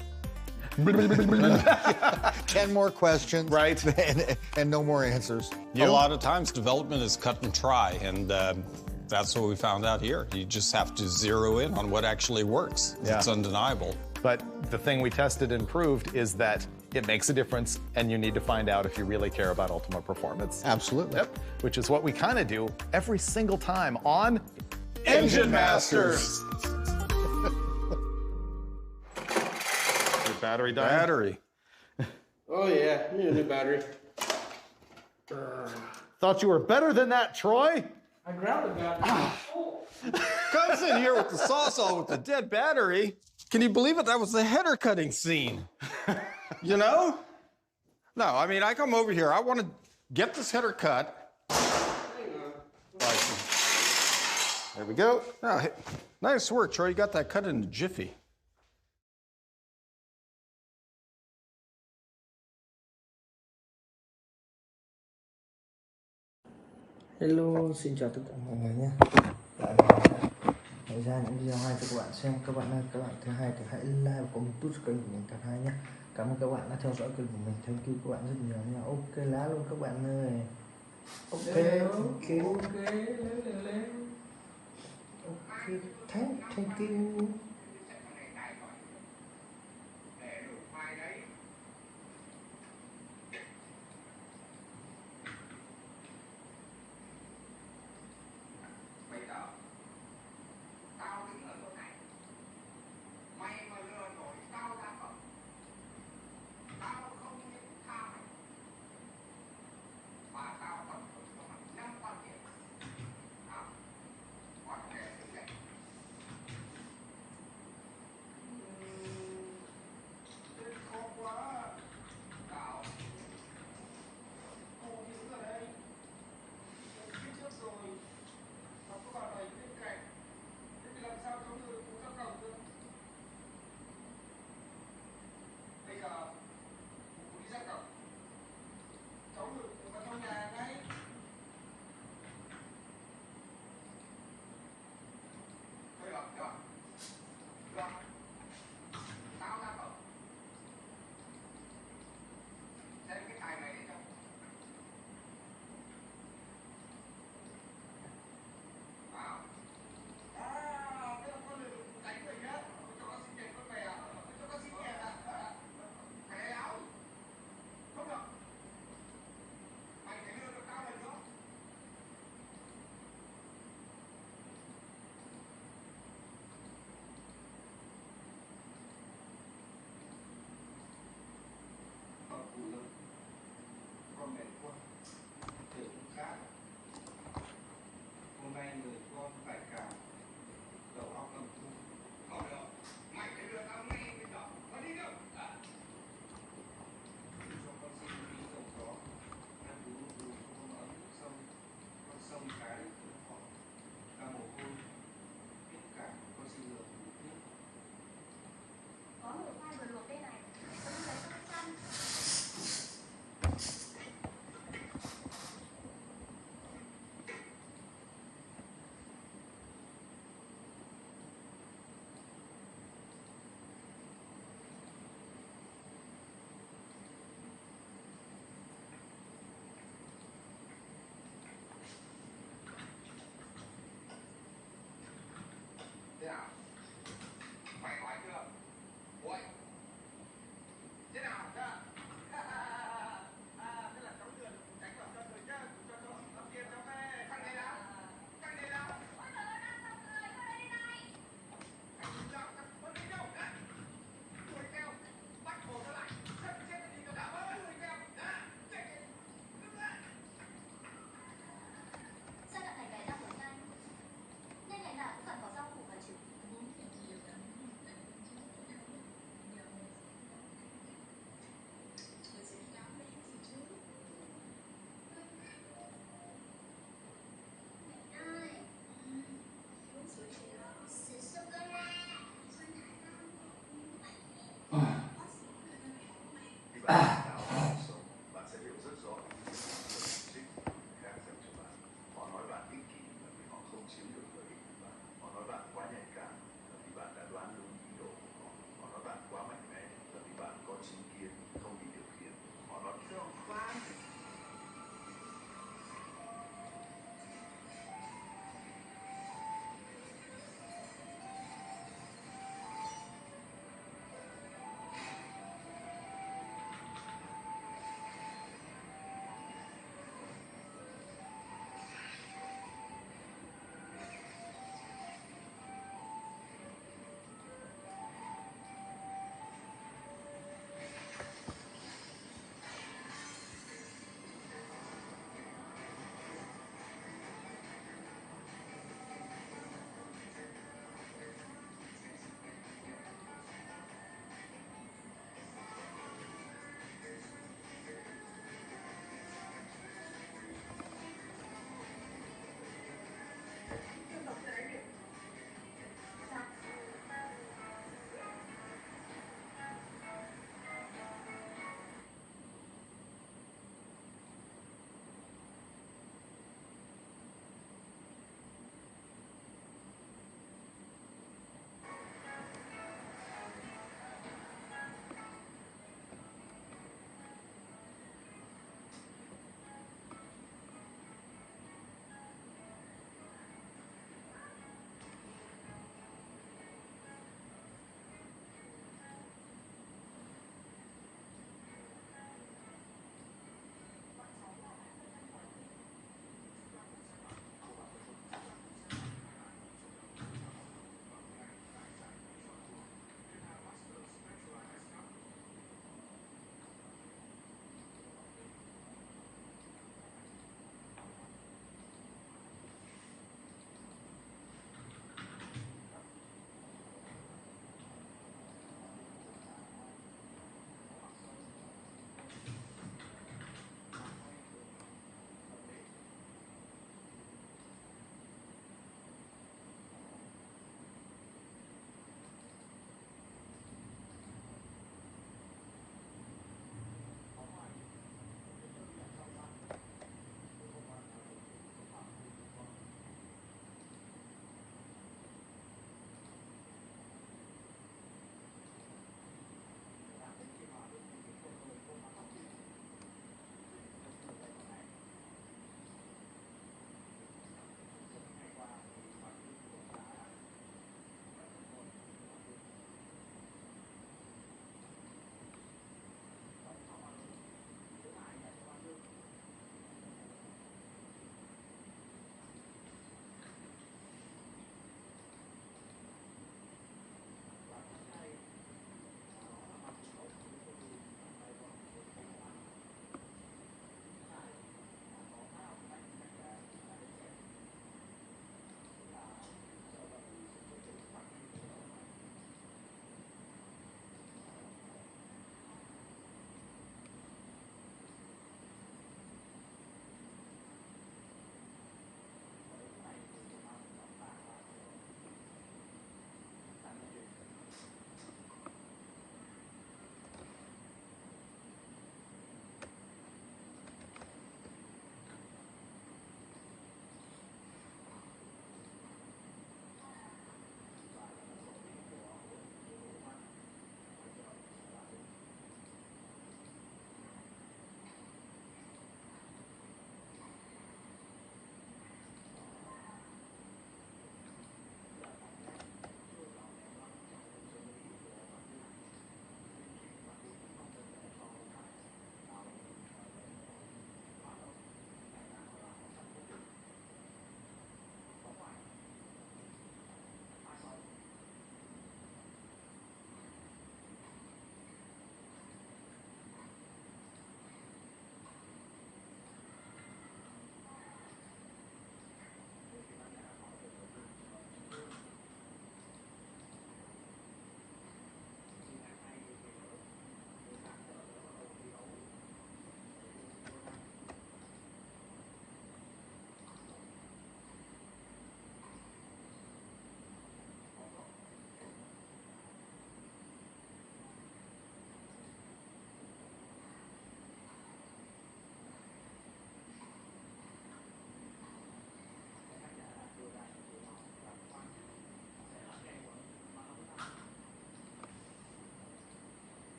10 more questions. Right. And no more answers. A lot of times development is cut and try, and that's what we found out here. You just have to zero in on what actually works. It's undeniable. But the thing we tested and proved is that it makes a difference, and you need to find out if you really care about ultimate performance. Absolutely. Yep. Which is what we kind of do every single time on Engine Masters. Your battery died? Battery. Oh yeah, I need a new battery. Thought you were better than that, Troy. I grounded battery. Comes in here with the sawzall with the dead battery. Can you believe it? That was the header cutting scene. You know? No, I mean, I come over here. I want to get this header cut. There we go. Oh, hey, nice work, Troy. You got that cut in a jiffy. Hello, xin chào tất cả mọi người nhé. Hãy ra những video hay cho các bạn xem. Các bạn ơi, các bạn thứ hai thì hãy like và comment cho kênh của mình thật hay nhé. Cảm ơn các bạn đã theo dõi kênh của mình. Thank you các bạn rất nhiều nha. Ok lá luôn các bạn ơi. Ok, thank you. Tao định ở chỗ này, mày mà lừa nổi tao ra bạn sẽ hiểu rất rõ những gì khác dành cho bạn. Họ nói bạn ích kỷ là vì họ không chiếm được lợi ích của bạn. Họ nói bạn quá nhạy cảm là vì bạn đã đoán đúng ý đồ của họ. Họ nói bạn quá mạnh mẽ là vì bạn có chính kiến, không bị điều khiển. Họ nói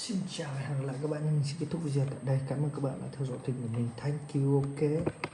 Xin chào và hẹn gặp lại các bạn, mình sẽ kết thúc video tại đây. Cảm ơn các bạn đã theo dõi kênh của mình. Thank you. Ok.